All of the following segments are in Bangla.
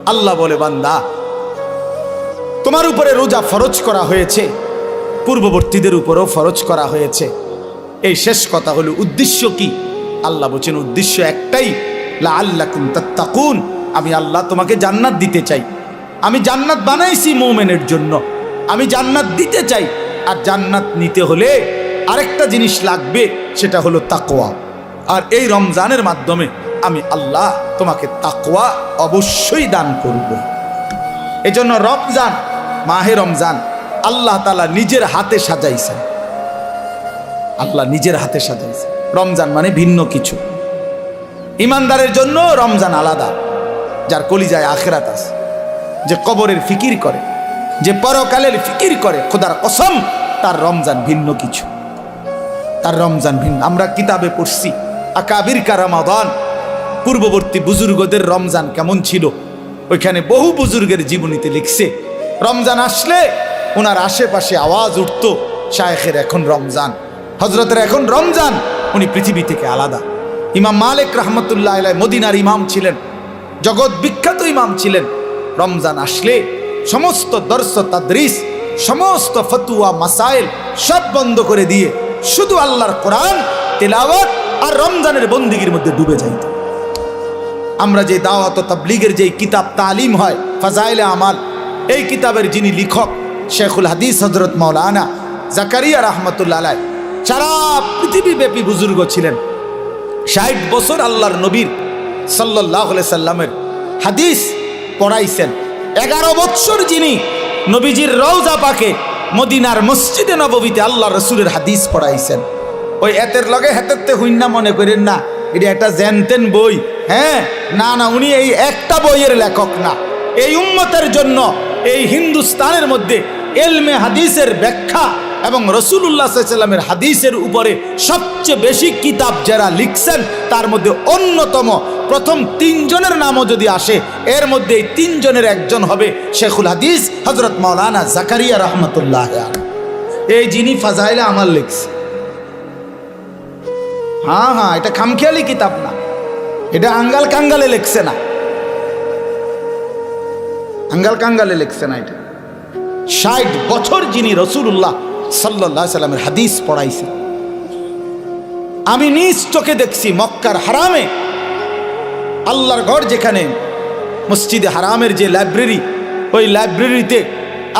আল্লাহ বলে, বান্দা তোমার উপরে রোজা ফরজ করা হয়েছে, পূর্ববর্তীদের উপরও ফরজ করা হয়েছে। এই শেষ কথা হলো উদ্দেশ্য কি? আল্লাহ বলেন উদ্দেশ্য একটাই, লাআল্লাকুম তাত্তাকুন। আমি আল্লাহ তোমাকে জান্নাত দিতে চাই। আমি জান্নাত বানাইছি মুমিনের জন্য, আমি জান্নাত দিতে চাই। আর জান্নাত নিতে হলে আরেকটা জিনিস লাগবে, সেটা হলো তাকওয়া। আর এই রমজানের মাধ্যমে আমি আল্লাহ তোমাকে তাকওয়া অবশ্যই দান করব। এজন্য রমজান, মাহে রমজান আল্লাহ তাআলা নিজের হাতে সাজাইছেন। আল্লাহ নিজের হাতে সাজাইছেন। রমজান মানে ভিন্ন কিছু। ইমানদারের জন্য রমজান আলাদা, যার কলিজায় আখিরাত আছে, যে কবরের ফিকির করে, যে পরকালের ফিকির করে, খোদার কসম তার রমজান ভিন্ন কিছু, তার রমজান ভিন্ন। আমরা কিতাবে পড়ছি আকাবির কা রমাদান, পূর্ববর্তী বুজুর্গদের রমজান কেমন ছিল, ওইখানে বহু বুজুর্গের জীবনীতে লিখছে রমজান আসলে ওনার আশেপাশে আওয়াজ উঠত, শায়েখের এখন রমজান, হজরতের এখন রমজান, উনি পৃথিবী থেকে আলাদা। ইমাম মালিক রহমতুল্লাহ আলাইহি মদিনার ইমাম ছিলেন, জগৎ বিখ্যাত ইমাম ছিলেন। রমজান আসলে সমস্ত দর্স তাদরিস, সমস্ত ফতুয়া মাসাইল সব বন্ধ করে দিয়ে শুধু আল্লাহর কোরআন তেলাওয়াত আর রমজানের বন্দিগির মধ্যে ডুবে যাইত। আমরা যে দাওয়াত ও তাবলীগের যে কিতাব তালিম হয় ফাজাইলে আমাল, এই কিতাবের যিনি লেখক শেখুল হাদিস হযরত মাওলানা জাকারিয়া রহমতুল্লাহ আলাইহি সারা পৃথিবীব্যাপী বুজুর্গ ছিলেন। ৬০ বছর আল্লাহর নবীর সাল্লাল্লাহু আলাইহি সাল্লামের হাদিস পড়াইছেন। 11 বছর যিনি নবীজির রওজা পাকে মদিনার মসজিদে নববীতে আল্লাহ রসুলের হাদিস পড়াইছেন। ওই এতের লগে হেতেরতে হইনা মনে করেন না এটা একটা জানতেন বই। হ্যাঁ, না না, উনি এই একটা বইয়ের লেখক না। এই উম্মতের জন্য এই হিন্দুস্তানের মধ্যে ইলমে হাদিসের ব্যাখ্যা এবং রাসূলুল্লাহ সাল্লাল্লাহু আলাইহি ওয়াসাল্লামের হাদিসের উপরে সবচেয়ে বেশি কিতাব যারা লিখছেন তার মধ্যে অন্যতম প্রথম 3 জনের নামও যদি আসে, এর মধ্যে এই 3 জনের একজন হবে শেখুল হাদিস হযরত মাওলানা জাকারিয়া রহমতুল্লাহ আলাইহি। এই যিনি ফাজাইলে আমাল লিখছে। হ্যাঁ, এটা খামখেয়ালি কিতাব না, এটা আঙ্গাল কাঙ্গালে লিখছে না, আঙ্গাল কাঙ্গালে লিখছে না। এটা ৬০ বছর যিনি রাসূলুল্লাহ সাল্লাল্লাহু আলাইহি সাল্লামের হাদিস পড়াইছে। আমি নিজ চোখে দেখছি মক্কার হারামে, আল্লাহর ঘর যেখানে মসজিদে হারামের যে লাইব্রেরি, ওই লাইব্রেরিতে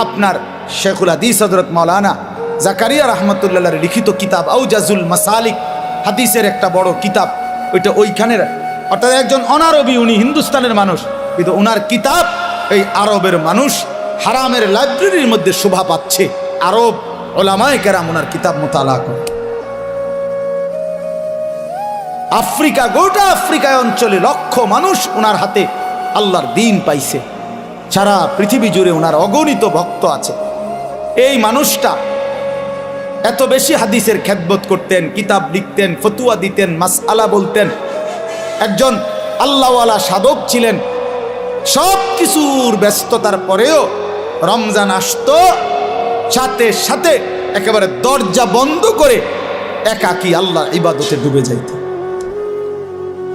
আপনার শেখুল হাদিস হযরত মাওলানা জাকারিয়া রহমতুল্লাহর লিখিত কিতাব আউজাজুল মাসালিক, হাদিসের একটা বড় কিতাব, ওইটা ওইখানের, অর্থাৎ একজন অনারবি, উনি হিন্দুস্তানের মানুষ, কিন্তু ওনার কিতাব এই আরবের মানুষ হারামের লাইব্রেরির মধ্যে শোভা পাচ্ছে। আরব ওলামায়ে কেরাম ওনার কিতাব মুতালা করে। আফ্রিকা, গোটা আফ্রিকা অঞ্চলে লক্ষ মানুষ ওনার হাতে আল্লাহর দ্বীন পাইছে। সারা পৃথিবী জুড়ে ওনার অগণিত ভক্ত আছে। এই মানুষটা এত বেশি হাদিসের খেদমত করতেন, কিতাব লিখতেন, ফতুয়া দিতেন, মাসআলা বলতেন, একজন আল্লাহওয়ালা সাধক ছিলেন। সব কিছুর ব্যস্ততার পরেও রমজান আসতো, সাথে সাথে একেবারে দরজা বন্ধ করে একাকী আল্লাহর ইবাদতে ডুবে যাইত।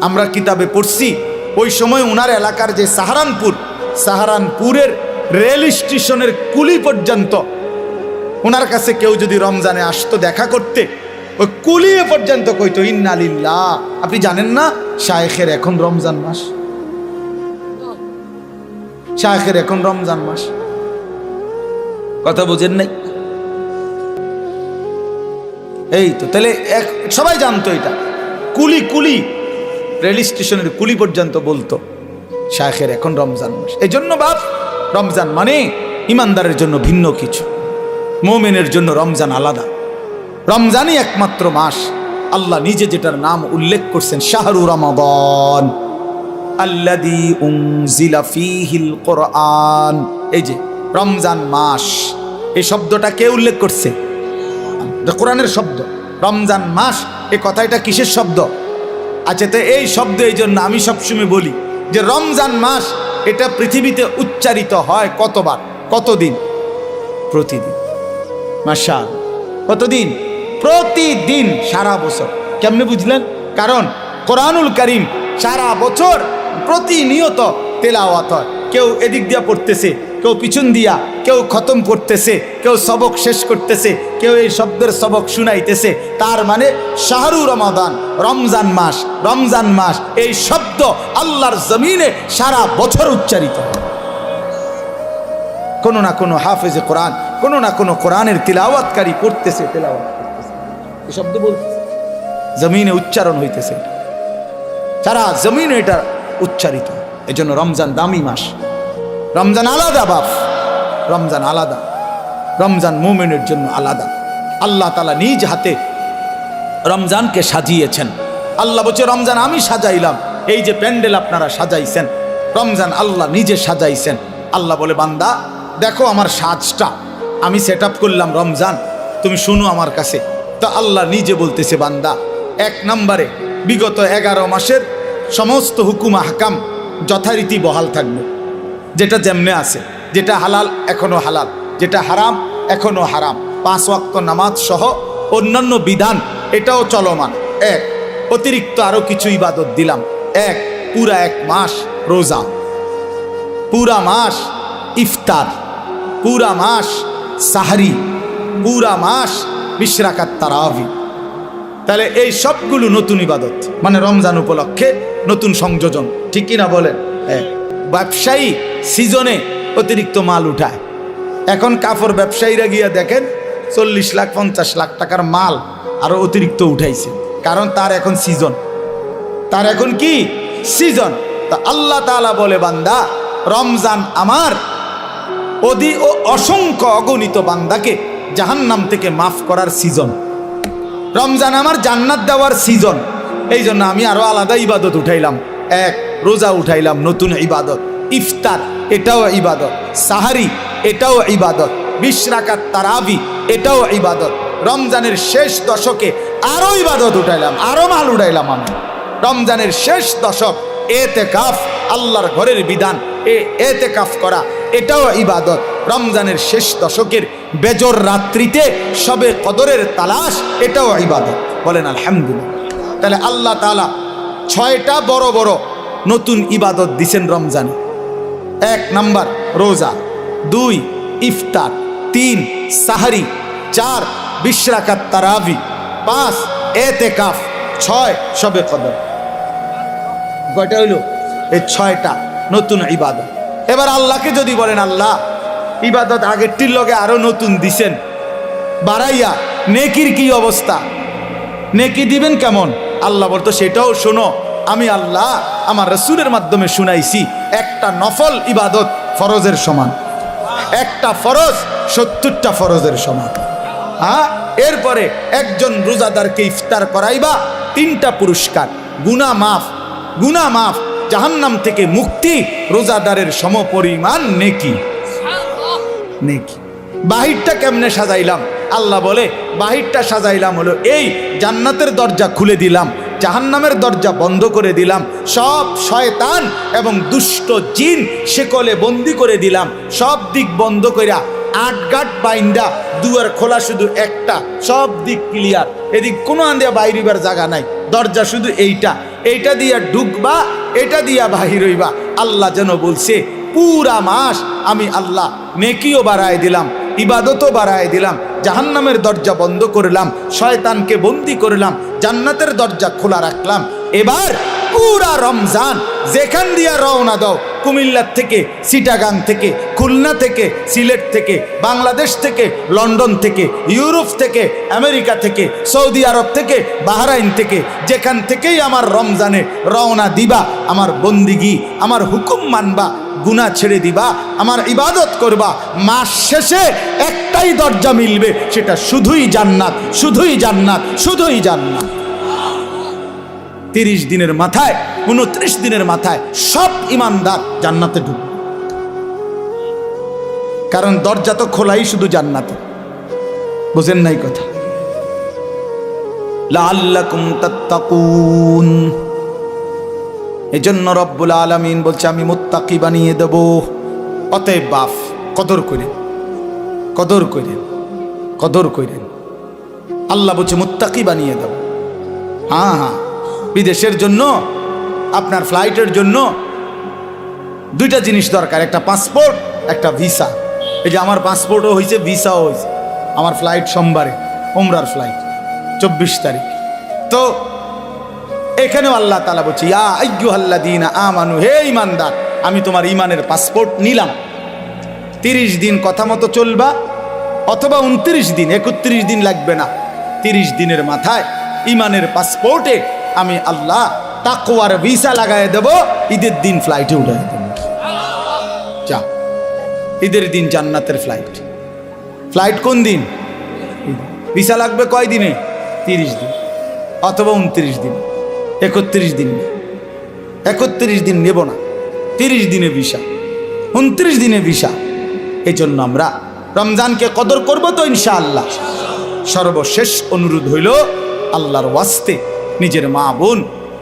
আমরা কিতাবে পড়ছি ওই সময় উনার এলাকার যে সাহারানপুরের রেল স্টেশনের কুলি পর্যন্ত ওনার কাছে কেউ যদি রমজানে আসতো দেখা করতে, ওই কুলিয়ে পর্যন্ত কইতো ইন্না লিল্লাহ। আপনি জানেন না শায়েখের এখন রমজান মাস, শায়েখের এখন রমজান মাস, কথা বুঝেন নাই? এই তো, তাহলে সবাই জানতো এটা। কুলি রেল স্টেশনের কুলি পর্যন্ত বলতো শায়েখের এখন রমজান মাস। এই জন্য বাপ, রমজান মানে ইমানদারের জন্য ভিন্ন কিছু, মুমিনের জন্য রমজান আলাদা। রমজানই একমাত্র মাস আল্লাহ নিজে যেটার নাম উল্লেখ করছেন, শাহরু রমাদান আল্লাযী উনজিলা ফীহিল কোরআন। এই যে রমজান মাস, এই শব্দটা কে উল্লেখ করছে? কোরআনের শব্দ। রমজান মাস, এই কথাটা কিসের শব্দ? আচ্ছা, তো এই শব্দ এই জন্য আমি সবসময় বলি যে রমজান মাস এটা পৃথিবীতে উচ্চারিত হয় কতবার, কতদিন? প্রতিদিন। মাশাআল্লাহ, কতদিন? প্রতিদিন, সারা বছর। কেমনে বুঝলেন? কারণ কোরআনুল কারীম সারা বছর প্রতিনিয়ত তেলাওয়াত হয়। কেউ এদিক দিয়া পড়তেছে, কেউ পিছন দিয়া, কেউ খতম করতেছে, কেউ সবক শেষ করতেছে, কেউ এই শব্দের সবক শুনাইতেছে। তার মানে শাহরু রমাদান, রমজান মাস, রমজান মাস এই শব্দ আল্লাহর জমিনে সারা বছর উচ্চারিত হয়। কোনো না কোনো হাফেজে কোরআন, কোনো না কোনো কোরআনের তিলাওয়াতকারী পড়তেছে, তেলাওয়াত করতেছে, এই শব্দ বলতেছে, জমিনে উচ্চারণ হইতেছে, সারা জমিনে এটা উচ্চারিত। এই জন্য রমজান দামি মাস, রমজান আলাদা বাপ, রমজান আলাদা, রমজান মুমিনের জন্য আলাদা। আল্লাহ তাআলা নিজ হাতে রমজানকে সাজিয়েছেন। আল্লাহ বলছে রমজান আমি সাজাইলাম, এই যে প্যান্ডেল আপনারা সাজাইছেন, রমজান আল্লাহ নিজে সাজাইছেন। আল্লাহ বলে বান্দা দেখো আমার সাজটা আমি সেট আপ করলাম, রমজান তুমি শুনো আমার কাছে। তো আল্লাহ নিজে বলতেছে বান্দা, এক নম্বরে বিগত 11 মাসের সমস্ত হুকুম আহকাম যথারীতি বহাল থাকবে, যেটা যেমনে আছে, যেটা হালাল এখনো হালাল, যেটা হারাম এখনো হারাম, 5 ওয়াক্ত নামাজ সহ অন্যান্য বিধান এটাও চলমান। এক অতিরিক্ত আরো কিছু ইবাদত দিলাম। এক পুরা 1 মাস রোজা, পুরা মাস ইফতার, পুরা মাস সাহরি, পুরা মাস 20 রাকাত তারাবি। তাহলে এই সবগুলো নতুন ইবাদত, মানে রমজান উপলক্ষে নতুন সংযোজন, ঠিক কিনা বলেন? ব্যবসায়ী সিজনে অতিরিক্ত মাল উঠায়। এখন কাপড় ব্যবসায়ীরা গিয়া দেখেন 40 লাখ 50 লাখ টাকার মাল আরো অতিরিক্ত উঠাইছে, কারণ তার এখন সিজন, তার এখন কি সিজন। তা আল্লাহ তাআলা বলে বান্দা রমজান আমার অসংখ্য অগণিত বান্দাকে জাহান্নাম থেকে মাফ করার সিজন, রমজান আমার জান্নাত দেওয়ার সিজন। এই জন্য আমি আরো আলাদা ইবাদত উঠাইলাম। এক রোজা উঠাইলাম, নতুন ইবাদত। ইফতার এটাও ইবাদত, সাহারি এটাও ইবাদত, 20 রাকাত তারাবি এটাও ইবাদত। রমজানের শেষ দশকে আরো ইবাদত উঠাইলাম, আরো মাল উঠাইলাম আমি। রমজানের শেষ দশক এতেকাফ, আল্লাহর ঘরের বিধান, এতেকাফ করা এটাও ইবাদত। রমজানের শেষ দশকের বেজর রাত্রিতে সবে কদরের তালাশ এটাও ইবাদত। বলেন আলহামদুলিল্লাহ। তাহলে আল্লাহ তাআলা 6টা বড় বড় নতুন ইবাদত দিছেন রমজানে। 1 নাম্বার রোজা, 2 ইফতার, 3 সাহরি, 4 20 রাকাত তারাবি, 5 এতেকাফ, 6 সবে কদর। কয়টা হইল? এই 6টা নতুন ইবাদত। এবার আল্লাহকে যদি বলেন আল্লাহ ইবাদত আগেরটির লগে আরো নতুন দিছেন বাড়াইয়া, নেকির কি অবস্থা, নেকি দিবেন কেমন? আল্লাহ বলতো সেটাও শোনো, আমি আল্লাহ আমার রাসূলের মাধ্যমে শুনাইছি, একটা নফল ইবাদত ফরজের সমান, একটা ফরজ 70টা ফরজের সমান। হ্যাঁ, এরপরে একজন রোজাদারকে ইফতার করাইবা, 3টা পুরস্কার, গুনাহ মাফ, গুনাহ মাফ, জাহান্নাম থেকে মুক্তি, রোজাদারের সমপরিমাণ নেকি। নেকি বাহিরটা কেমনে সাজাইলাম? আল্লাহ বলে বাহিরটা সাজাইলাম হলো এই, জান্নাতের দরজা খুলে দিলাম, জাহান্নামের দরজা বন্ধ করে দিলাম, সব শয়তান এবং দুষ্ট জিন শেকলে বন্দি করে দিলাম, সব দিক বন্ধ কইরা 8 গাট বাইন্দা, দুয়ার খোলা শুধু একটা, সব দিক ক্লিয়ার, এদিক কোনো আন্দিয়া বাইরিবার জায়গা নাই, দরজা শুধু এইটা, এইটা দিয়া ঢুকবা, এটা দিয়া বাহির হইবা। আল্লাহ যেন বলছে পুরা মাস আমি আল্লাহ নেকিও বাড়ায় দিলাম, ইবাদতও বাড়ায় দিলাম, জাহান্নামের দরজা বন্ধ করলাম, শয়তানকে বন্দি করলাম, জান্নাতের দরজা খোলা রাখলাম। এবার পুরা রমজান যেখান দিয়া রওনা দাও, কুমিল্লার থেকে, চিটাগাং থেকে, খুলনা থেকে, সিলেট থেকে, বাংলাদেশ থেকে, লন্ডন থেকে, ইউরোপ থেকে, আমেরিকা থেকে, সৌদি আরব থেকে, বাহরাইন থেকে, যেখান থেকেই আমার রমজানে রওনা দিবা, আমার বন্দিগি, আমার হুকুম মানবা, গুনাহ ছেড়ে দিবা, আমার ইবাদত করবা, মাস শেষে একটাই দরজা মিলবে, সেটা শুধুই জান্নাত, শুধুই জান্নাত, শুধুই জান্নাত। 30 দিনের মাথায়, 29 দিনের মাথায় সব ইমানদার জান্নাতে ঢুকবে, কারণ দরজা তো খোলাই শুধু জান্নাতে। বুঝেন নাই কথা? লাআল্লাকুম তাত্তাকুন, এজন্য রব্বুল আলামিন বলছে আমি মুত্তাকি বানিয়ে দেব। অতএব বাপ কদর করেন, কদর করেন, কদর করেন। আল্লাহ বলছে মুত্তাকি বানিয়ে দেব। হ্যাঁ হ্যাঁ, বিদেশের জন্য, আপনার ফ্লাইটের জন্য দুইটা জিনিস দরকার, একটা পাসপোর্ট, একটা ভিসা। এই যে আমার পাসপোর্টও হয়েছে, ভিসাও হয়েছে। আমার ফ্লাইট সোমবারে, উমরার ফ্লাইট 24 তারিখ। তো এখানেও আল্লাহ তাআলা বলছে, ইয়া আইয়ুহাল্লাযীনা আমানু, হে ঈমানদার, আমি তোমার ঈমানের পাসপোর্ট নিলাম। 30 দিন কথা মতো চলবা, অথবা 29 দিন, 31 দিন লাগবে না। 30 দিনের মাথায় ঈমানের পাসপোর্টে আমি আল্লাহ তাকওয়ার ভিসা লাগায় দেব, ঈদের দিন ফ্লাইটে উঠে দেব। যা, ঈদের দিন জান্নাতের ফ্লাইট। ফ্লাইট কোন দিন? ভিসা লাগবে কয় দিনে? 30 দিন, অথবা 29 দিন, 31 দিন। 31 দিন নেব না, 30 দিনে ভিসা, 29 দিনে ভিসা। এই জন্য আমরা রমজানকে কদর করব তো ইনশাআল্লাহ। সর্বশেষ অনুরোধ হইল, আল্লাহর ওয়াস্তে নিজের মা বোন,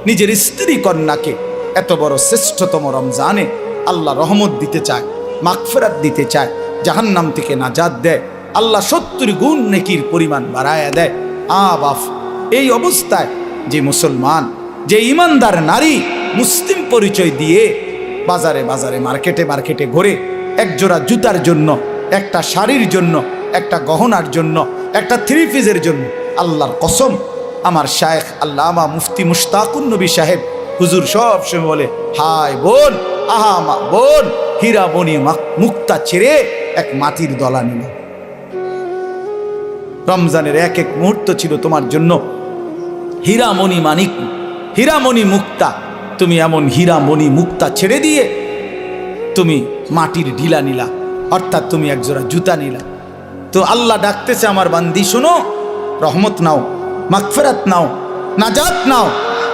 নিজের স্ত্রী কন্যাকে এত বড় শ্রেষ্ঠতম রমজানে আল্লাহ রহমত দিতে চায়, মাগফিরাত দিতে চায়, জাহান্নাম থেকে নাজাত দেয়, আল্লাহ 70 গুণ নেকির পরিমাণ বাড়ায়া দেয়। বাপ, এই অবস্থায় যে মুসলমান, যে ইমানদার নারী মুসলিম পরিচয় দিয়ে বাজারে বাজারে, মার্কেটে মার্কেটে ঘুরে একজোড়া জুতার জন্য, একটা শাড়ির জন্য, একটা গহনার জন্য, একটা 3 পিসের জন্য, আল্লাহর কসম, আমার শায়েখ আল্লামা মুফতি মুশতাকুন নবী সাহেব হুজুর সব সময় বলে, হায় বোন, আহা মা বোন, হীরা মণি মুক্তা ছেড়ে এক মাটির দলা নিল। রমজানের এক এক মুহূর্ত ছিল তোমার জন্য হীরামণি মানিক, হীরামণি মুক্তা। তুমি এমন হীরামণি মুক্তা ছেড়ে দিয়ে তুমি মাটির ঢিলা নিলা, অর্থাৎ তুমি একজোড়া জুতা নিলা। তো আল্লাহ ডাকতেছে, আমার বান্দি শোনো, রহমত নাও, মাগফিরাত নাও, নাজাত নাও।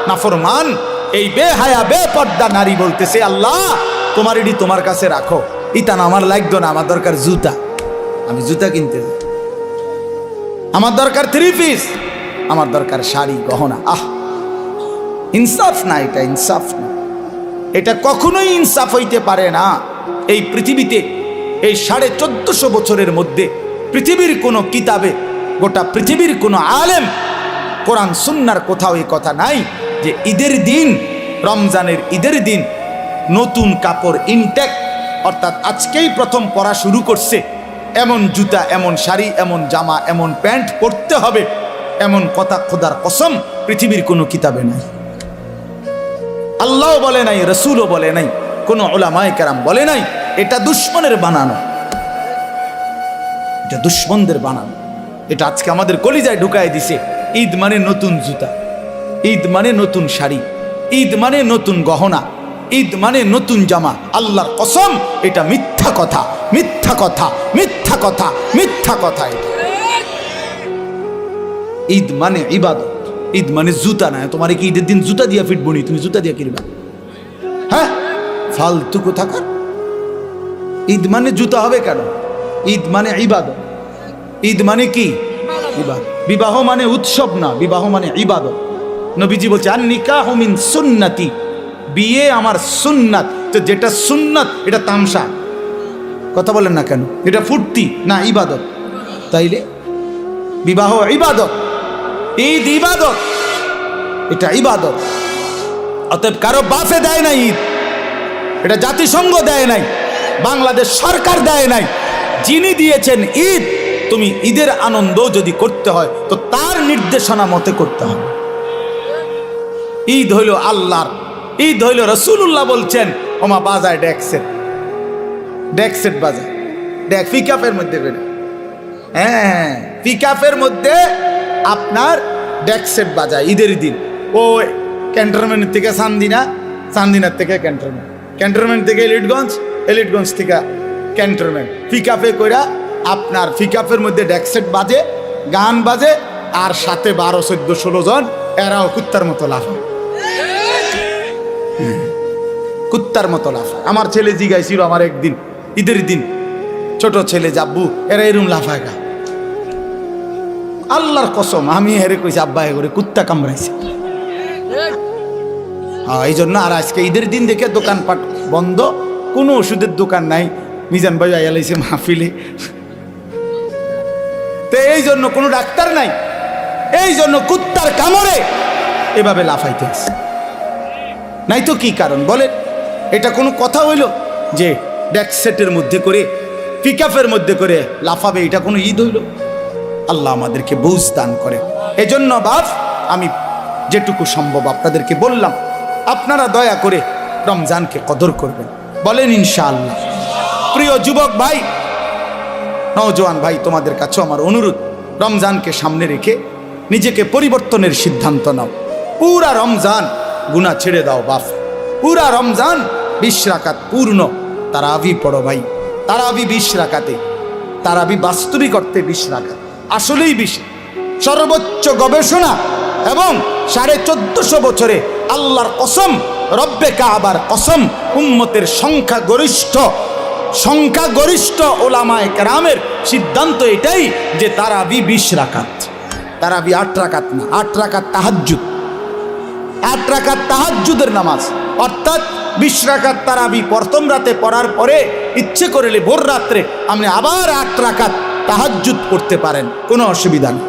নাফরমান এই বেহায়া বেপর্দা নারী বলতেছে, আল্লাহ তোমার এডি তোমার কাছে রাখো, ইতান আমার লাগতো না, আমার দরকার জুতা, আমি জুতা কিনতে যাই, আমার দরকার 3 পিস, আমার দরকার শাড়ি গহনা। ইনসাফ না, এটা ইনসাফ না, এটা কখনোই ইনসাফ হইতে পারে না। এই পৃথিবীতে এই 1450 বছরের মধ্যে পৃথিবীর কোনো কিতাবে, গোটা পৃথিবীর কোনো আলেম, কোরআন সুন্নাহর কোথাও এই কথা নাই যে ঈদের দিন, রমজানের ঈদের দিন নতুন কাপড় ইনটেক, অর্থাৎ আজকেই প্রথম পরা শুরু করছে, এমন জুতা, এমন শাড়ি, এমন জামা, এমন প্যান্ট পরতে হবে, এমন কথা খোদার কসম পৃথিবীর কোনো কিতাবে নাই। আল্লাহও বলে নাই, রসুলও বলে নাই, কোনো উলামায়ে কেরাম বলে নাই। এটা দুশ্মনের বানানো, এটা দুশ্মনদের বানানো। এটা আজকে আমাদের কলিজায় ঢুকায় দিছে। ঈদ মানে নতুন জুতা, ঈদ মানে নতুন শাড়ি, ঈদ মানে নতুন গহনা, ঈদ মানে নতুন জামা। আল্লাহর কসম এটা মিথ্যা কথা, মিথ্যা কথা, মিথ্যা কথা, মিথ্যা কথা। এটা ঈদ মানে ইবাদত, ঈদ মানে জুতা না। তোমার কি ঈদের দিন জুতা দিয়া ফিটবো নি? তুমি জুতা দিয়া কিনবা? হ্যাঁ, ফালতু কোথাকার। ঈদ মানে জুতা হবে কেন? ঈদ মানে ইবাদত। ঈদ মানে কি? ইবাদত। বিবাহ মানে উৎসব না, বিবাহ মানে ইবাদত। নবীজি বলছে, আন নিকাহু মিন সুন্নতি, বিয়ে আমার সুন্নাত। তো যেটা সুন্নাত এটা তামসা, কথা বলেন না কেন? এটা ফুর্তি না, ইবাদত। তাইলে বিবাহ ইবাদত, ঈদ ইবাদত, এটা ইবাদত। অতএব কারো বাফে দেয় নাই ঈদ, এটা জাতিসংঘ দেয় নাই, বাংলাদেশ সরকার দেয় নাই। যিনি দিয়েছেন ঈদ, তুমি ঈদের আনন্দ যদি করতে হয় তো তার নির্দেশনা মতে করতে হবে। ঈদ হইল আল্লাহর, ঈদ হইল রাসূলুল্লাহ বলছেন, ওমা বাজায় ডেকসেট, ডেকসেট বাজায়, ডেক পিকআপের মধ্যে বেড়ে, হ্যাঁ পিকআপের মধ্যে আপনার ডেকসেট বাজায় ঈদের দিন। ও ক্যান্টনমেন্ট থেকে চান্দিনা, চান্দিনার থেকে ক্যান্টনমেন্ট, ক্যান্টনমেন্ট থেকে এলিটগঞ্জ, এলিটগঞ্জ থেকে ক্যান্টনমেন্ট, পিকআপে কইরা আপনার পিকআপের মধ্যে ডেকসেট বাজে, গান বাজে, আর সাথে 12, 14, 16 জন, এরাও কুত্তার মতো লাফায়, কুত্তার মতো লাফায়। আমার ছেলে জিগাইছিল আমার একদিন ঈদের দিন, ছোট ছেলে জাব্বু, এরা এরম লাফায় গা। আল্লাহর কসম আমি হেরে কইছি, আব্বা এ করে কুত্তা কামড়াইছে। হ্যাঁ, এই জন্য আর আজকে ঈদের দিন দেখে দোকানপাট বন্ধ, কোনো ওষুধের দোকান নাই। মিজান ভাই আইলাইছে মাহফিলে, তো এই জন্য কোনো ডাক্তার নাই, এই জন্য কুত্তার কামড়ে এভাবে লাফাইতে আছে। নাই তো কি কারণ বলেন? এটা কোনো কথা হইল? যে ডেকসেটের মধ্যে করে পিকআপের মধ্যে করে লাফাবে, এটা কোনো ঈদ হইল? আল্লাহ আমাদেরকে বুঝ দান করে। এজন্য বাপ আমি যেটুকু সম্ভব আপনাদেরকে বললাম, আপনারা দয়া করে রমজানকে কদর করবেন, বলেন ইনশাআল্লাহ। প্রিয় যুবক ভাই, নওজোয়ান ভাই, তোমাদের কাছেও আমার অনুরোধ, রমজানকে সামনে রেখে নিজেকে পরিবর্তনের সিদ্ধান্ত নাও। পুরা রমজান গুনাহ ছেড়ে দাও বাপ, পুরা রমজান 20 রাকাত পূর্ণ তারাবি পড়ো ভাই। তারাবি 20 রাকাতে, তারাবি বাস্তবিক অর্থে 20 রাকাত, আসলেই 20। সর্বোচ্চ গবেষণা এবং 1450 বছরে আল্লাহর কসম, রব্বে কাবার কসম, উম্মতের সংখ্যাগরিষ্ঠ ওলামায়ে কেরামের সিদ্ধান্ত এটাই যে তারাবি 20 রাকাত। তারাবি 8 রাকাত না, 8 রাকাত তাহাজ্জুদ, 8 রাকাত তাহাজ্জুদের নামাজ, অর্থাৎ 20 রাকাত তারাবি প্রথম রাতে পড়ার পরে ইচ্ছে করলে ভোর রাত্রে আপনি আবার 8 রাকাত তাহাজ্জুদ পড়তে পারেন, কোনো অসুবিধা নেই।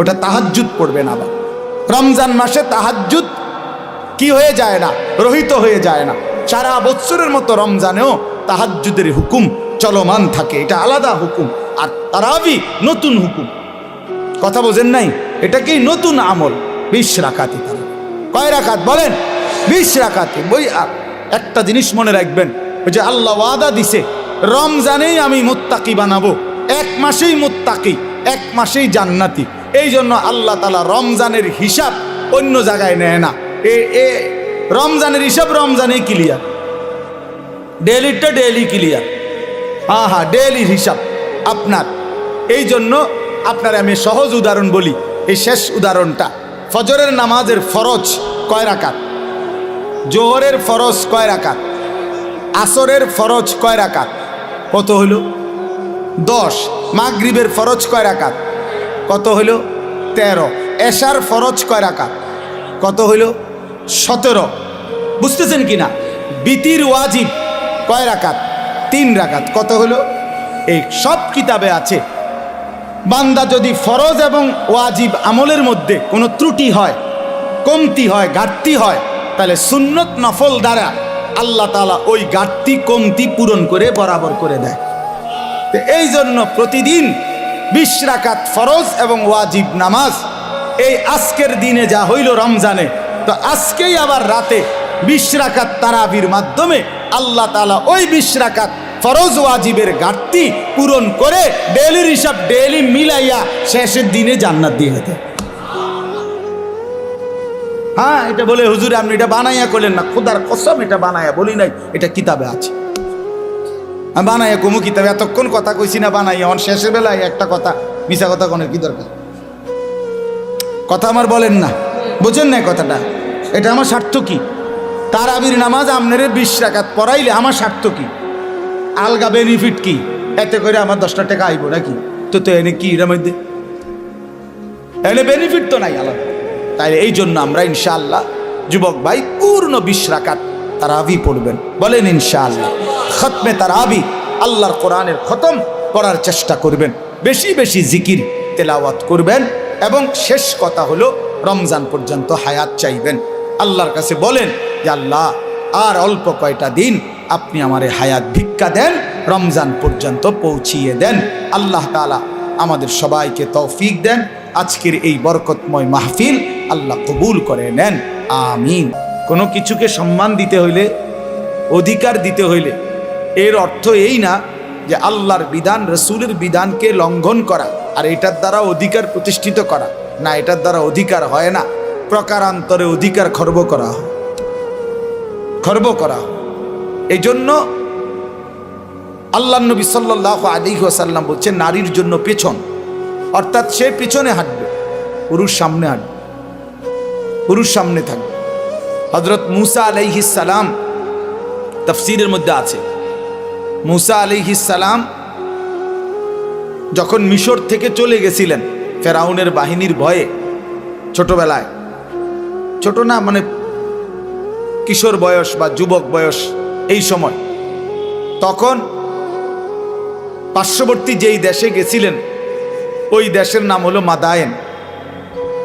ওটা তাহাজ্জুদ পড়বেন। আবার রমজান মাসে তাহাজ্জুদ কি হয়ে যায় না, রহিত হয়ে যায় না। সারা বছরের মতো রমজানেও তাহাজ্জুদের হুকুম চলমান থাকে, এটা আলাদা হুকুম। আর তারাবি নতুন হুকুম, কথা বোঝেন নাই? এটা কি নতুন আমল। 20 রাকাতই তারাবি। কয় রাকাত বলেন? 20 রাকাতে। বই একটা জিনিস মনে রাখবেন, ওই যে আল্লাহ ওয়াদা দিছে রমজানেই আমি মুত্তাকি বানাবো, 1 মাসেই মুত্তাকি, 1 মাসেই জান্নাতি। এই জন্য আল্লাহ তাআলা রমজানের হিসাব অন্য জায়গায় নেয় না। রমজানের হিসাব রমজানেই ক্লিয়ার, ডেলিটা ডেলি ক্লিয়ার। হ্যাঁ, ডেলির হিসাব আপনার। এই জন্য আপনার আমি সহজ উদাহরণ বলি, এই শেষ উদাহরণটা। ফজরের নামাজের ফরজ কয় রাকাত? জোহরের ফরজ কয় রাকাত? আসরের ফরজ কয় রাকাত? কত হইল? 10। মাগরিবের ফরজ কয় রাকাত? কত হইল? 13। এশার ফরজ কয় রাকাত? কত হইল? 17। বুঝতেছেন কিনা? বিতির ওয়াজিব কয় রাকাত? 3 রাকাত। কত হইল? এই সব কিতাবে আছে। বান্দা যদি ফরজ এবং ওয়াজিব আমলের মধ্যে কোনো ত্রুটি হয়, কমতি হয়, ঘাটতি হয়, তাহলে সুন্নত নফল দ্বারা আল্লাহ তাআলা ওই ঘাটতি কমতি পূরণ করে বরাবর করে দেয়। তো এই জন্য প্রতিদিন 20 রাকাত ফরজ এবং ওয়াজিব নামাজ। এই আজকের দিনে যা হইল রমজানে, তো আজকেই আবার রাতে 20 রাকাত তারাবির মাধ্যমে আল্লাহ তাআলা ওই 20 রাকাত ফরজ ওয়াজিবের ঘাটতি পূরণ করে ডেলির হিসাব ডেলি মিলাইয়া শেষের দিনে জান্নাত দিয়ে দেয়। হ্যাঁ, এটা বলে হুজুর আপনি এটা বানাইয়া করলেন না, খোদার কসম এটা বানাইয়া বলি নাই, এটা কিতাবে আছে। আমি বানাইয়া কমু কিতাবে, এতক্ষণ কথা কইছি না বানাইয়া, অন শেষের বেলায় একটা কথা মিশা কথা কোনের কি দরকার? কথা আমার বলেন না, বুঝেন না কথাটা? এটা আমার স্বার্থ কি? তারাবির নামাজ আপনারে 20 রাকাত পড়াইলে আমার স্বার্থ কি? আলগা বেনিফিট কি? এতে করে আমার 10টা টাকা আইব নাকি? তো এনে কি এর মধ্যে এনে বেনিফিট তো নাই আলাদা। তাই এই জন্য আমরা ইনশাআল্লাহ যুবক ভাই পূর্ণ 20 রাকাত তারাবি পড়বেন, বলেন ইনশাআল্লাহ। খতমে তারাবি, আল্লাহর কোরআনের খতম করার চেষ্টা করবেন, বেশি বেশি জিকির তেলাওয়াত করবেন, এবং শেষ কথা হলো রমজান পর্যন্ত হায়াত চাইবেন। আল্লাহর কাছে বলেন যে আল্লাহ আর অল্প কয়টা দিন আপনি আমারে হায়াত ভিক্ষা দেন, রমজান পর্যন্ত পৌঁছিয়ে দেন। আল্লাহ তাআলা আমাদের সবাইকে তৌফিক দেন। আজকের এই বরকতময় মাহফিল আল্লাহ কবুল করে নেন, আমিন। কোনো কিছুকে সম্মান দিতে হইলে, অধিকার দিতে হইলে এর অর্থ এই না যে আল্লাহর বিধান রসুলের বিধানকে লঙ্ঘন করা আর এটার দ্বারা অধিকার প্রতিষ্ঠিত করা, না, এটার দ্বারা অধিকার হয় না। প্রকারান্তরে অধিকার খর্ব করা হয়, খর্ব করা। এই জন্য আল্লাহ নবী সাল্লাল্লাহু আলাইহি ওয়াসাল্লাম বলছেন নারীর জন্য পেছন, অর্থাৎ সে পিছনে হাঁটবে, পুরুষ সামনে হাঁটবে, পুরুষ সামনে থাকবে। হযরত মুসা আলাইহিস সালাম, তাফসীরের মধ্যে আছে, মুসা আলাইহিস সালাম যখন মিশর থেকে চলে গেছিলেন ফেরাউনের বাহিনীর ভয়ে, ছোটবেলায়, ছোট না মানে কিশোর বয়স বা যুবক বয়স এই সময়, তখন পার্শ্ববর্তী যেই দেশে গেছিলেন ওই দেশের নাম হলো মাদায়েন।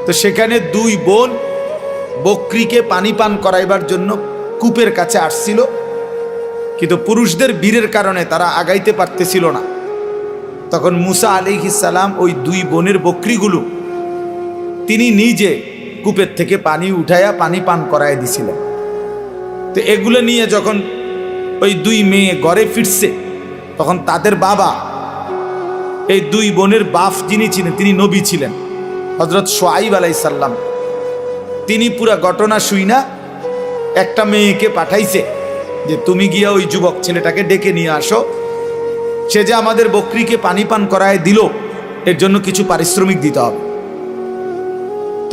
তো সেখানে 2 বোন বকরিকে পানি পান করাইবার জন্য কূপের কাছে আসছিল। কিন্তু পুরুষদের বীরের কারণে তারা আগাইতে পারতেছিল না। তখন মুসা আলাইহিস সালাম ওই দুই বোনের বকরিগুলো তিনি নিজে কূপের থেকে পানি উঠাইয়া পানি পান করায় দিছিলেন। তো এগুলো নিয়ে যখন ওই দুই মেয়ে ঘরে ফিরছে, তখন তাদের বাবা, এই দুই বোনের বাপ যিনি ছিলেন তিনি নবী ছিলেন, হযরত শুআইব আলাইহিস সালাম, তিনি পুরা ঘটনা শুইনা একটা মেয়েকে পাঠাইছে যে তুমি গিয়া ওই যুবক ছেলেটাকে ডেকে নিয়ে আসো, সে যে আমাদের বকরিকে পানি পান করায় দিল, এর জন্য কিছু পারিশ্রমিক দিতে হবে।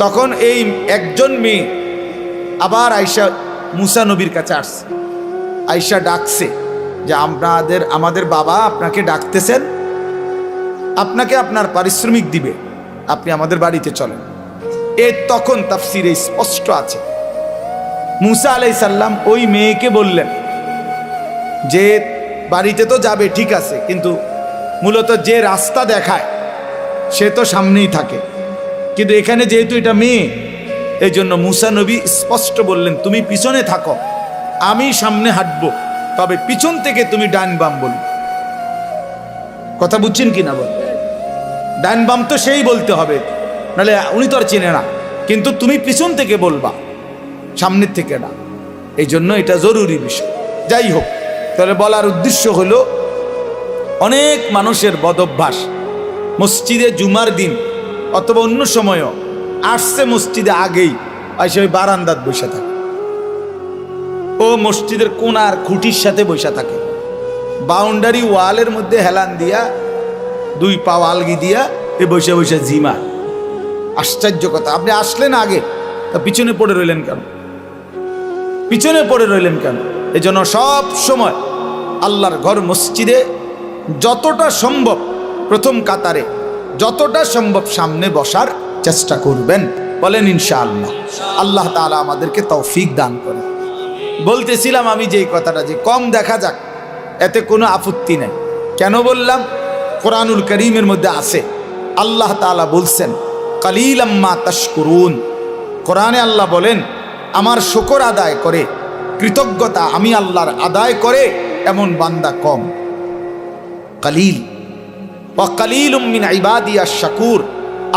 তখন এই একজন মেয়ে আবার আয়েশা মুসা নবীর কাছে আসছে, আয়েশা ডাকছে যে আমাদের বাবা আপনাকে ডাকতেছেন, আপনাকে আপনার পারিশ্রমিক দিবে, আপনি আমাদের বাড়িতে চলেন। তখন তাফসিরে স্পষ্ট আছে, মুসা আলাইহিস সালাম ওই মেয়েকে বললেন যে বাড়িতে তো যাবে ঠিক আছে, কিন্তু মূলত যে রাস্তা দেখায় সে তো সামনেই থাকে, কিন্তু এখানে যেহেতু এটা মেয়ে, এই জন্য মুসা নবী স্পষ্ট বললেন তুমি পিছনে থাকো, আমি সামনে হাঁটবো, তবে পিছন থেকে তুমি ডান বাম বলবে। কথা বুঝছেন কিনা বল? ডান বাম তো সেই বলতে হবে, নাহলে উনি তো আর চেনে না, কিন্তু তুমি পিছন থেকে বলবা, সামনের থেকে না। এই জন্য এটা জরুরি বিষয়। যাই হোক, তাহলে বলার উদ্দেশ্য হলো অনেক মানুষের বদভ্যাস মসজিদে জুমার দিন অথবা অন্য সময়ও আসছে মসজিদে আগেই এসে ওই বারান্দাত বসে থাকে, ও মসজিদের কোনার খুঁটির সাথে বসে থাকে, বাউন্ডারি ওয়ালের মধ্যে হেলান দিয়া দুই পা আলগি দিয়া এ বসে বসে জিমা। আশ্চর্য কথা, আপনি আসলেন আগে, তা পিছনে পড়ে রইলেন কেন? পিছনে পড়ে রইলেন কেন? এই জন্য সব সময় আল্লাহর ঘর মসজিদে যতটা সম্ভব প্রথম কাতারে, যতটা সম্ভব সামনে বসার চেষ্টা করবেন। বলেন ইনশাআল্লাহ। আল্লাহ তাআলা আমাদেরকে তৌফিক দান করে। বলতেছিলাম আমি যে কথাটা, যে কম দেখা যাক, এতে কোনো আপত্তি নেই। কেন বললাম? কোরআনুল কারীমের মধ্যে আছে, আল্লাহ তাআলা বলছেন কালিলাম মা তাশকুরুন। কোরআনে আল্লাহ বলেন আমার শুকর আদায় করে, কৃতজ্ঞতা আমি আল্লাহর আদায় করে এমন বান্দা কম। কালিল ওয়া কালিলুম মিন ইবাদিয়াশ শাকুর।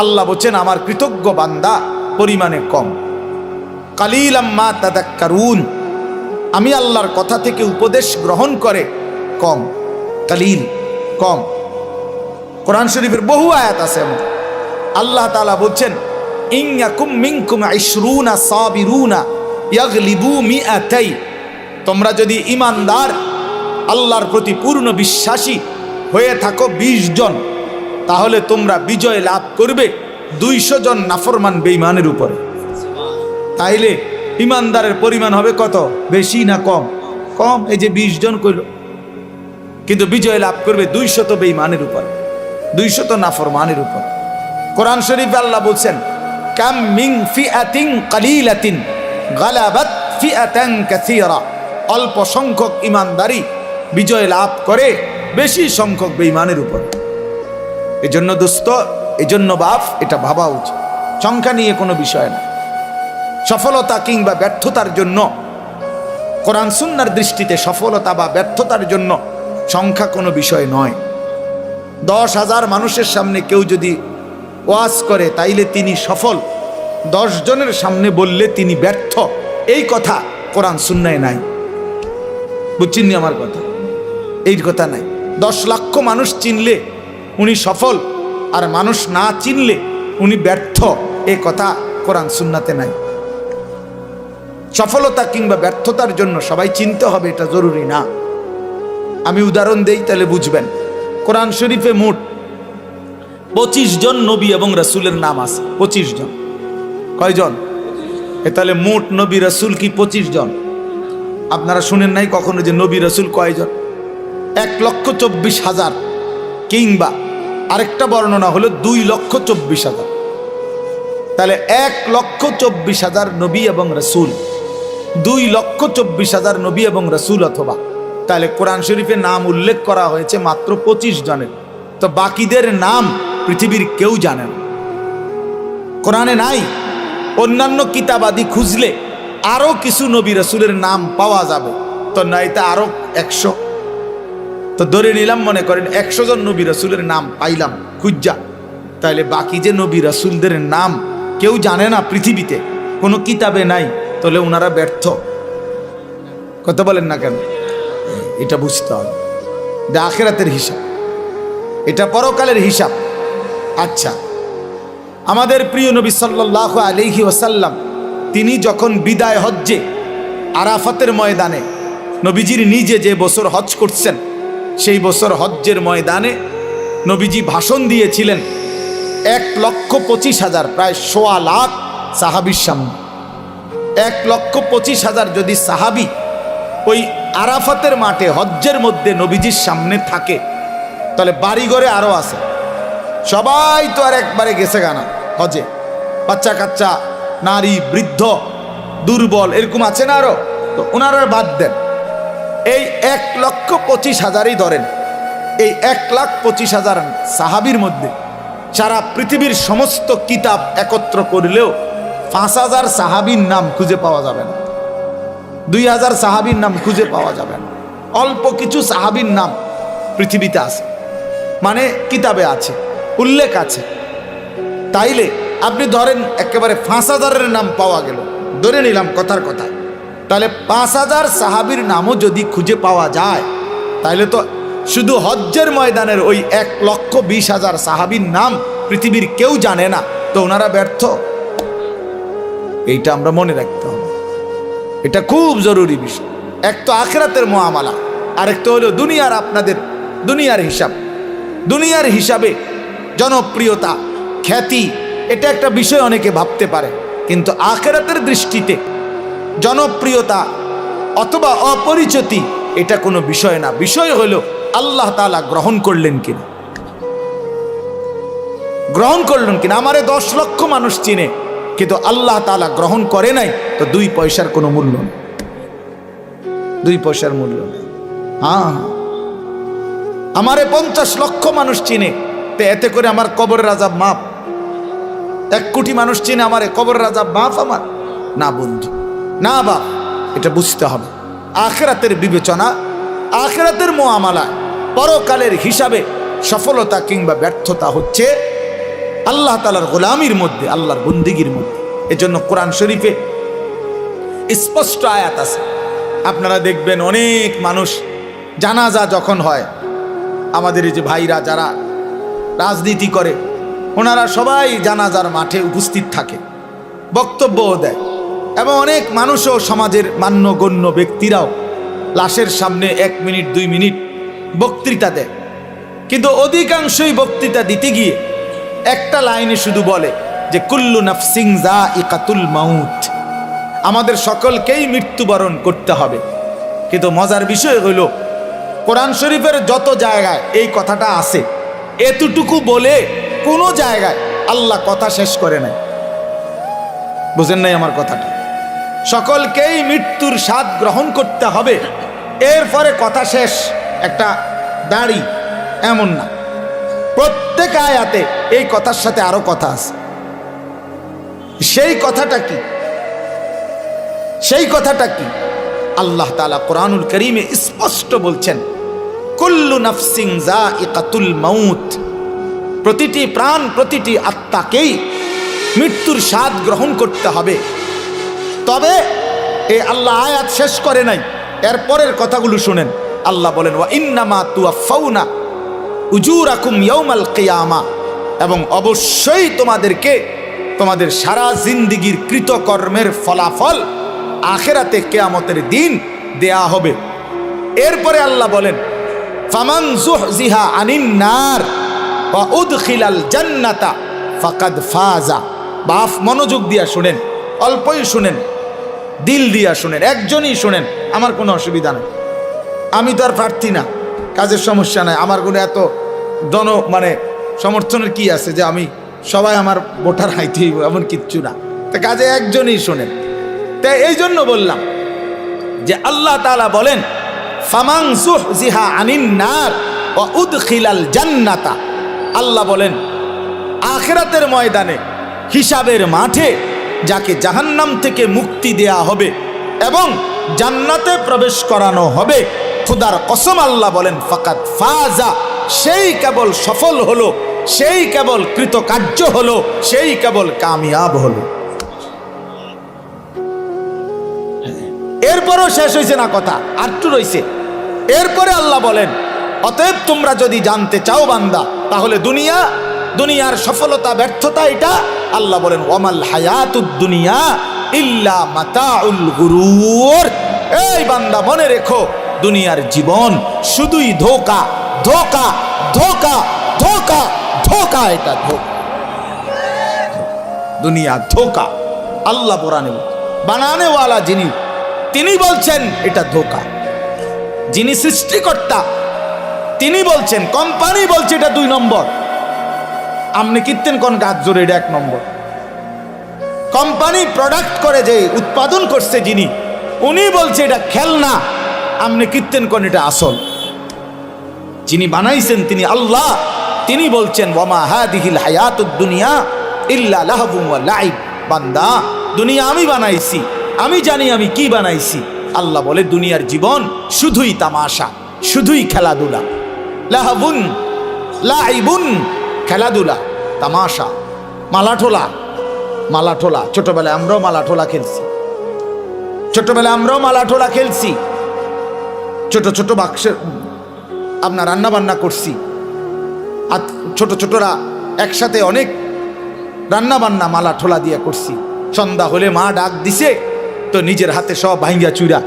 আল্লাহ বলেন আমার কৃতজ্ঞ বান্দা পরিমাণে কম। কালিলাম মা তাযাক্কারুন, আমি আল্লাহর কথা থেকে উপদেশ গ্রহণ করে কম। কালিল, কম। কোরআন শরীফের বহু আয়াত আছে এমন। আল্লাহ তাআলা বলছেন ইন ইয়াকুম মিনকুম 20 সাবিরুনা ইয়াগলিবু মিআতাই। তোমরা যদি ঈমানদার, আল্লাহর প্রতি পূর্ণ বিশ্বাসী হয়ে থাকো 20 জন, তাহলে তোমরা বিজয় লাভ করবে 200 জন নাফরমান বেঈমানের উপরে। তাইলে ঈমানদারের পরিমাণ হবে কত? বেশি না কম? কম। এই যে 20 জন কইল, কিন্তু বিজয় লাভ করবে 200 বেঈমানের উপরে, 200 নাফরমানের উপর। কোরআন শরীফে আল্লাহ বলছেন কাম মিন ফিআতিন কালিলাতিন গালাবাত ফিআতান কাসীরা। অল্প সংখ্যক ঈমানদারি বিজয় লাভ করে বেশি সংখ্যক বেঈমানের উপর। এজন্য দোস্ত, এজন্য বাপ, এটা ভাবা উচিত। সংখ্যা নিয়ে কোনো বিষয় না। সফলতা কিংবা ব্যর্থতার জন্য, কোরআন সুন্নাহর দৃষ্টিতে সফলতা বা ব্যর্থতার জন্য সংখ্যা কোনো বিষয় নয়। 10,000 মানুষের সামনে কেউ যদি ওয়াজ করে তাইলে তিনি সফল, 10 জনের সামনে বললে তিনি ব্যর্থ, এই কথা কোরআন সুন্নায় নাই। বুঝছেন নি আমার কথা? এই কথা নাই। 10 লক্ষ মানুষ চিনলে উনি সফল, আর মানুষ না চিনলে উনি ব্যর্থ, এই কথা কোরআন সুন্নাতে নাই। সফলতা কিংবা ব্যর্থতার জন্য সবাই চিনতে হবে এটা জরুরি না। আমি উদাহরণ দেই তাহলে বুঝবেন। কোরআন শরীফে মোট 25 জন নবী এবং রাসূলের নাম আছে। 25 জন। কয়জন? তাহলে মোট নবী রাসূল কি 25 জন? আপনারা শুনেন নাই কখনো যে নবী রাসূল কয়জন? 1,24,000, কিংবা আরেকটা বর্ণনা হলো 2,24,000। তাহলে 1,24,000 নবী এবং রাসূল, 2,24,000 নবী এবং রাসূল। অথবা তাহলে কোরআন শরীফে নাম উল্লেখ করা হয়েছে মাত্র 25 জনের। তো বাকিদের নাম পৃথিবীর কেউ জানে না, কোরআনে নাই। অন্যান্য কিতাবাদি খুঁজলে আরো কিছু নবী রাসূলের নাম পাওয়া যাবে, তো নয়তো আরো 100, তো ধরে নিলাম মনে করেন 100 জন নবী রাসূলের নাম পাইলাম খুঁজা, তাহলে বাকি যে নবী রাসূলদের নাম কেউ জানে না পৃথিবীতে, কোনো কিতাবে নাই, তাহলে ওনারা ব্যর্থ। কথা বলেন না কেন? এটা বুঝতে হবে, এটা আখিরাতের হিসাব, এটা পরকালের হিসাব। আচ্ছা, আমাদের প্রিয় নবী সাল্লাল্লাহু আলাইহি ওয়াসাল্লাম তিনি যখন বিদায় হজ্জে আরাফাতের ময়দানে, নবীজির নিজে যে বছর হজ করছেন সেই বছর হজ্জের ময়দানে নবীজি ভাষণ দিয়েছিলেন 1,25,000, প্রায় 1.25 লাখ সাহাবীর সামনে। 1,25,000 যদি সাহাবী ওই আরাফাতের মাঠে হজ্জের মধ্যে নবীজির সামনে থাকে, তাহলে বাড়িঘরে আরো আছে, সবাই তো আর একবারে গেছে গানা হজে, বাচ্চা কাচ্চা, নারী, বৃদ্ধ, দুর্বল, এরকম আছে না আরো, তো ওনারা বাদ দেন। এই 1,25,000ই ধরেন, এই 1,25,000 সাহাবীর মধ্যে সারা পৃথিবীর সমস্ত কিতাব একত্র করলেও 5,000 সাহাবীর নাম খুঁজে পাওয়া যাবে না, 2,000 সাহাবীর নাম খুঁজে পাওয়া যাবে না। অল্প কিছু সাহাবীর নাম পৃথিবীতে আছে, মানে কিতাবে আছে, উল্লেখ আছে। তাইলে আপনি ধরেন একেবারে 5,000-এর নাম পাওয়া গেল, ধরে নিলাম কথার কথা, তাহলে 5,000 সাহাবীর নামও যদি খুঁজে পাওয়া যায়, তাহলে তো শুধু হজ্জের ময়দানের ওই 1,20,000 সাহাবীর নাম পৃথিবীর কেউ জানে না, তো ওনারা ব্যর্থ। এইটা আমরা মনে রাখতে হবে, এটা খুব জরুরি বিষয়। এক তো আখিরাতের মুআমালা, আরেক তো হলো দুনিয়ার, আপনাদের দুনিয়ার হিসাব। দুনিয়ার হিসাবে জনপ্রিয়তা, খ্যাতি, এটা একটা বিষয় অনেকে ভাবতে পারে, কিন্তু আখিরাতের দৃষ্টিতে জনপ্রিয়তা অথবা অপরিচিতি এটা কোনো বিষয় না। বিষয় হলো আল্লাহ তাআলা গ্রহণ করলেন কিনা, গ্রহণ করলেন কিনা। আমারে 10 লক্ষ মানুষ চিনে, কিন্তু আল্লাহ তাআলা গ্রহণ করে নাই, তো 2 পয়সার কোনো মূল্য নেই, 2 পয়সার মূল্য নেই। হ্যাঁ, আমারে 50 লক্ষ মানুষ চিনে, তো এতে করে আমার কবরের আযাব মাফ। 1 কোটি মানুষ চিনে, আমারে কবরের আযাব মাফ আমার? না বন্ধু, না বাপ, এটা বুঝতে হবে। আখিরাতের বিবেচনা, আখিরাতের মুআমালা, পরকালের হিসাবে সফলতা কিংবা ব্যর্থতা হচ্ছে আল্লাহ তাআলার গোলামির মধ্যে, আল্লাহর বন্দেগীর মধ্যে। এজন্য কোরআন শরীফে স্পষ্ট আয়াত আছে, আপনারা দেখবেন অনেক মানুষ জানাজা যখন হয়, আমাদের এই যে ভাইরা যারা রাজনীতি করে, ওনারা সবাই জানাজার মাঠে উপস্থিত থাকে, বক্তব্যও দেয়, এবং অনেক মানুষও সমাজের মান্যগণ্য ব্যক্তিরাও লাশের সামনে 1 মিনিট 2 মিনিট বক্তৃতা দেয়। কিন্তু অধিকাংশই বক্তৃতা দিতে গিয়ে একটা লাইনে শুধু বলে যে কুল্লু নাফসিন যায়িকাতুল মাউত, আমাদের সকলকেই মৃত্যুবরণ করতে হবে। কিন্তু মজার বিষয় হলো কোরআন শরীফের যত জায়গায় এই কথাটা আছে, এতটুকু বলে কোনো জায়গায় আল্লাহ কথা শেষ করে নাই। বুঝেন নাই আমার কথাটা? সকলকেই মৃত্যুর স্বাদ গ্রহণ করতে হবে, এরপরে কথা শেষ, একটা দাড়ি, এমন না। প্রত্যেক আয়াতে এই কথার সাথে আরো কথা আছে। সেই কথাটা কি? সেই কথাটা কি? আল্লাহ তাআলা কোরআনুল কারীমে স্পষ্ট বলছেন, কুল্লু নাফসিন যায়িকাতুল মাউত, প্রতিটি প্রাণ, প্রতিটি আত্মাকেই মৃত্যুর স্বাদ গ্রহণ করতে হবে। তবে এই আল্লাহ আয়াত শেষ করে নাই, এরপরের কথাগুলো শুনেন। আল্লাহ বলেন, ওয়া ইন্নামা তুওয়াফাউনা উজুরাকুম ইয়াউমাল কিয়ামা, এবং অবশ্যই তোমাদেরকে তোমাদের সারা জিন্দেগীর কৃতকর্মের ফলাফল আখিরাতে কিয়ামতের দিন দেয়া হবে। এরপরে আল্লাহ বলেন, ফামান যুহজিহা আনিন নার ওয়া উদখিলাল জান্নাতা ফাকাদ ফাজা। বাপ মনোযোগ দিয়া শুনেন, অল্পই শুনেন, দিল দিয়া শুনেন, একজনই শুনেন, আমার কোনো অসুবিধা নেই। আমি তো আর প্রার্থী না, কাজের সমস্যা নাই, আমার কোনো এত সমর্থনের কি আছে যে আমি সবাই আমার ভোটার হাইতে এমন কিচ্ছু না। তা কাজে একজনই শোনেন। তাই এই জন্য বললাম যে আল্লাহ তাআলা বলেন, ফামান যুহজিহা আনিন নার ওয়া উদখিলাল জান্নাতা। আল্লাহ বলেন আখিরাতের ময়দানে, হিসাবের মাঠে যাকে জাহান্নাম থেকে মুক্তি দেয়া হবে এবং জান্নাতে প্রবেশ করানো হবে। খুদার কসম আল্লাহ বলেন ফাকাত ফাজা, সেই কেবল সফল হলো, সেই কেবল কৃতকার্য হলো, সেই কেবল কামিয়াব হলো। এরপরও শেষ হয়েছে না কথা, আরটু রয়েছে। এরপরে আল্লাহ বলেন অতএব তোমরা যদি জানতে চাও বান্দা, তাহলে দুনিয়ার সফলতা ব্যর্থতা এটা আল্লাহ বলেন ওয়ামাল হায়াতুদ দুনিয়া ইল্লা মাতাউল গুরুর। এই বান্দা মনে রেখো, দুনিয়ার জীবন শুধুই ধোঁকা, ধোঁকা, ধোঁকা, ধোঁকা, ধোঁকা। এটা ধোঁকা, দুনিয়া ধোঁকা। আল্লাহ কোরআনে বানানেওয়ালা যিনি, তিনি বলছেন এটা ধোঁকা। যিনি সৃষ্টিকর্তা তিনি বলছেন, কোম্পানি বলছে এটা 2 নম্বর। আপনি কীর্তেন কোন গাছ জোরে, এটা 1 নম্বর। কোম্পানি প্রোডাক্ট করে যে উৎপাদন করছে যিনি, উনি বলছে এটা খেলনা। আপনি কীর্তেন কোন এটা আসল। যিনি বানাইছেন তিনি আল্লাহ, তিনি বলছেন ওয়ামা হাদিহিল হায়াতুদ দুনিয়া ইল্লা লাহবুন ওয়া লাইব। বান্দা, দুনিয়া আমি বানাইছি, আমি জানি আমি কি বানাইছি। আল্লাহ বলে দুনিয়ার জীবন শুধুই তামাশা, শুধুই খেলাধুলা। লাহবুন লাইবুন, খেলাধুলা, তামাশা, মালাঠোলা। মালাঠোলা ছোটবেলায় আমরাও মালাঠোলা খেলছি, ছোটবেলায় আমরাও মালাঠোলা খেলছি। ছোট ছোট বাক্সের আপনার রান্না বান্না করছি, আর ছোট ছোটরা একসাথে অনেক রান্না বান্না মালাঠোলা দিয়ে করছি। সন্ধ্যা হলে মা ডাক দিছে তো নিজের হাতে সব ভাঙ্গা চুরা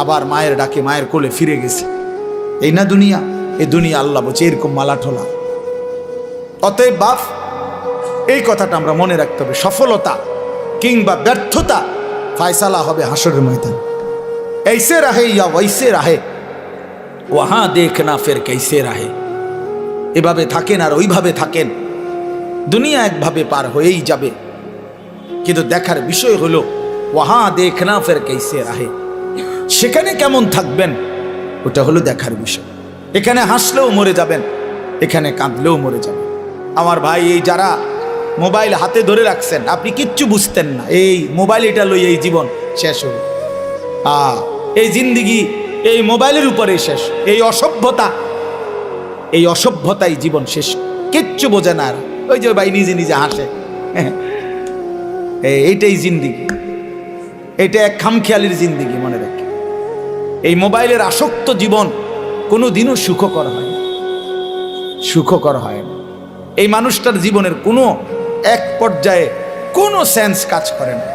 আবার মায়ের ডাকে মায়ের কোলে ফিরে গেছে। এই না দুনিয়া? এই দুনিয়া আল্লাহ বলছে এরকম মালাঠোলা। অতএব বাপ, এই কথাটা আমরা মনে রাখতে হবে, সফলতা কিংবা ব্যর্থতা ফায়সালা হবে হাসরের ময়দান। ऐसे रहे या वैसे रहे वहां देखना फिर कैसे रहे। এভাবে থাকেন আর ওইভাবে থাকেন, দুনিয়া একভাবে পার হয়েই যাবে। কিন্তু দেখার বিষয় হলো ওয়াহা দেখনা ফের कैसे रहे, সেখানে কেমন থাকবেন ওটা হলো দেখার বিষয়। এখানে হাসলেও মরে যাবেন, এখানে কাঁদলেও মরে যাবেন। আমার ভাই, এই যারা মোবাইল হাতে ধরে রাখছেন, আপনি কিচ্ছু বুঝতেন না, এই মোবাইল এটা লই এই জীবন শেষ হল। এই জিন্দিগি এই মোবাইলের উপরে শেষ। এই অসভ্যতাই জীবন শেষ, কিচ্ছু বোঝে না। আর ওই যে ভাই নিজে নিজে হাসে, এইটাই জিন্দিগি, এটা এক খামখেয়ালির জিন্দিগি। মনে রাখি, এই মোবাইলের আসক্ত জীবন কোনো দিনও সুখকর হয় না, সুখকর হয় না। এই মানুষটার জীবনের কোনো এক পর্যায়ে কোনো সেন্স কাজ করে না।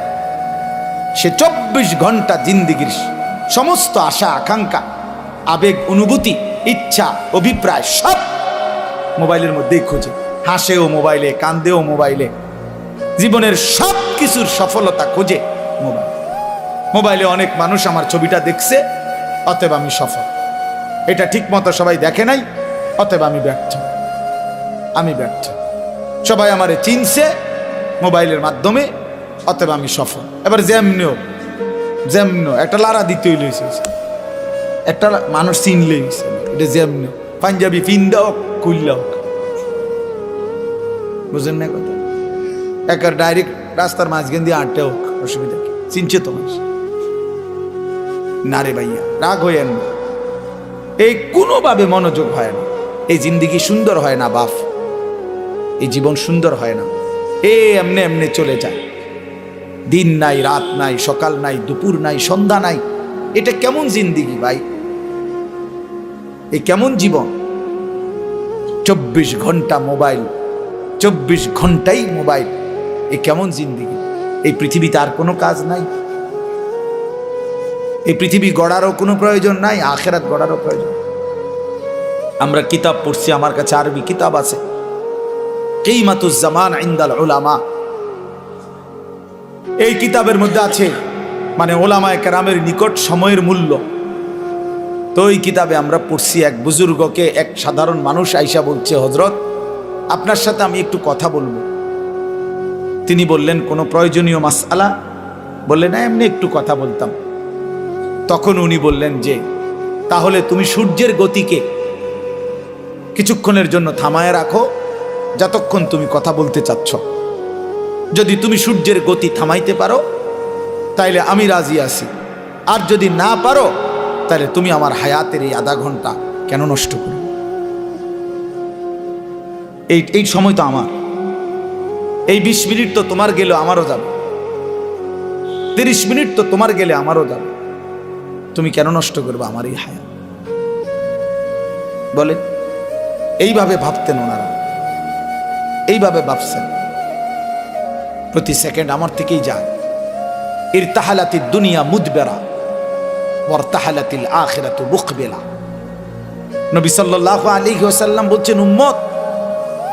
সে 24 ঘন্টা জিন্দিগির সমস্ত আশা আকাঙ্ক্ষা, আবেগ, অনুভূতি, ইচ্ছা, অভিপ্রায় সব মোবাইলের মধ্যেই খোঁজে। হাসেও মোবাইলে, কান্দেও মোবাইলে, জীবনের সব কিছুর সফলতা খোঁজে মোবাইল। মোবাইলে অনেক মানুষ আমার ছবিটা দেখছে, অতএব আমি সফল। এটা ঠিক মতো সবাই দেখে নাই, অতএব আমি ব্যর্থ। আমি ব্যর্থ। সবাই আমারে চিনছে মোবাইলের মাধ্যমে, অতএব আমি সফল। এবার যেমনিও একটা লারা দিতেই লইছে, একটা মানুষ চিনলেই এটা যেমনিও পাঞ্জাবি পিন্দা হোক, খুললা হোক, বুঝেন না কথা? একার ডাইরেক্ট রাস্তার মাঝখান দিয়ে আটটা হোক, অসুবিধা কি? চিনছে তো মানুষ না রে ভাইয়া, রাগ হইয়েন না। এই কোনোভাবে মনোযোগ হয় না, এই জিন্দিগি সুন্দর হয় না বাপ, এই জীবন সুন্দর হয় না। এমনি এমনি চলে যায়, দিন নাই, রাত নাই, সকাল নাই, দুপুর নাই, সন্ধ্যা নাই। এটা কেমন জিন্দিগি ভাই? এই কেমন জীবন? 24 ঘন্টা মোবাইল, 24 ঘন্টাই মোবাইল। এই কেমন জিন্দিগি? এই পৃথিবীতে আর কোনো কাজ নাই? এই পৃথিবী গড়ারও কোনো প্রয়োজন নাই, আখেরাত গড়ারও প্রয়োজন। আমরা কিতাব পড়ছি, আমার কাছে আরবি কিতাব আছে, কিমাতুজ জামান ইনদাল উলামা। এই কিতাবের মধ্যে আছে মানে ওলামায়ে কেরামের নিকট সময়ের মূল্য। তো এই কিতাবে আমরা পড়ছি, এক বুজুর্গকে এক সাধারণ মানুষ আইসা বলছে, হযরত আপনার সাথে আমি একটু কথা বলবো। তিনি বললেন, কোনো প্রয়োজনীয় মাসআলা? বললেন, না, এমনি একটু কথা বলতাম। তখন উনি বললেন যে, তাহলে তুমি সূর্যের গতিকে কিছুক্ষণের জন্য থামায় রাখো, যতক্ষণ তুমি কথা বলতে চাচ্ছ। যদি তুমি সূর্যের গতি থামাইতে পারো তাইলে আমি রাজি আছি, আর যদি না পারো তাহলে তুমি আমার হায়াতের এই আধা ঘন্টা কেন নষ্ট করো? এই সময় তো আমার, এই 20 মিনিট তো তোমার গেলে আমারও যাবে, 30 মিনিট তো তোমার গেলে আমারও যাবে, তুমি কেন নষ্ট করবে আমার এই হায়াত? বলে এইভাবে ভাবতেন ওনারা, এইভাবে ভাবছেন। প্রতি সেকেন্ড আমার থেকেই যায়। ইরতাহালাতিদ দুনিয়া মুদবেরা ওয়ারতাহালাতিল আখিরাতু মুকবিলা। নবী সাল্লাল্লাহু আলাইহি ওয়াসাল্লাম বলছেন, উম্মত,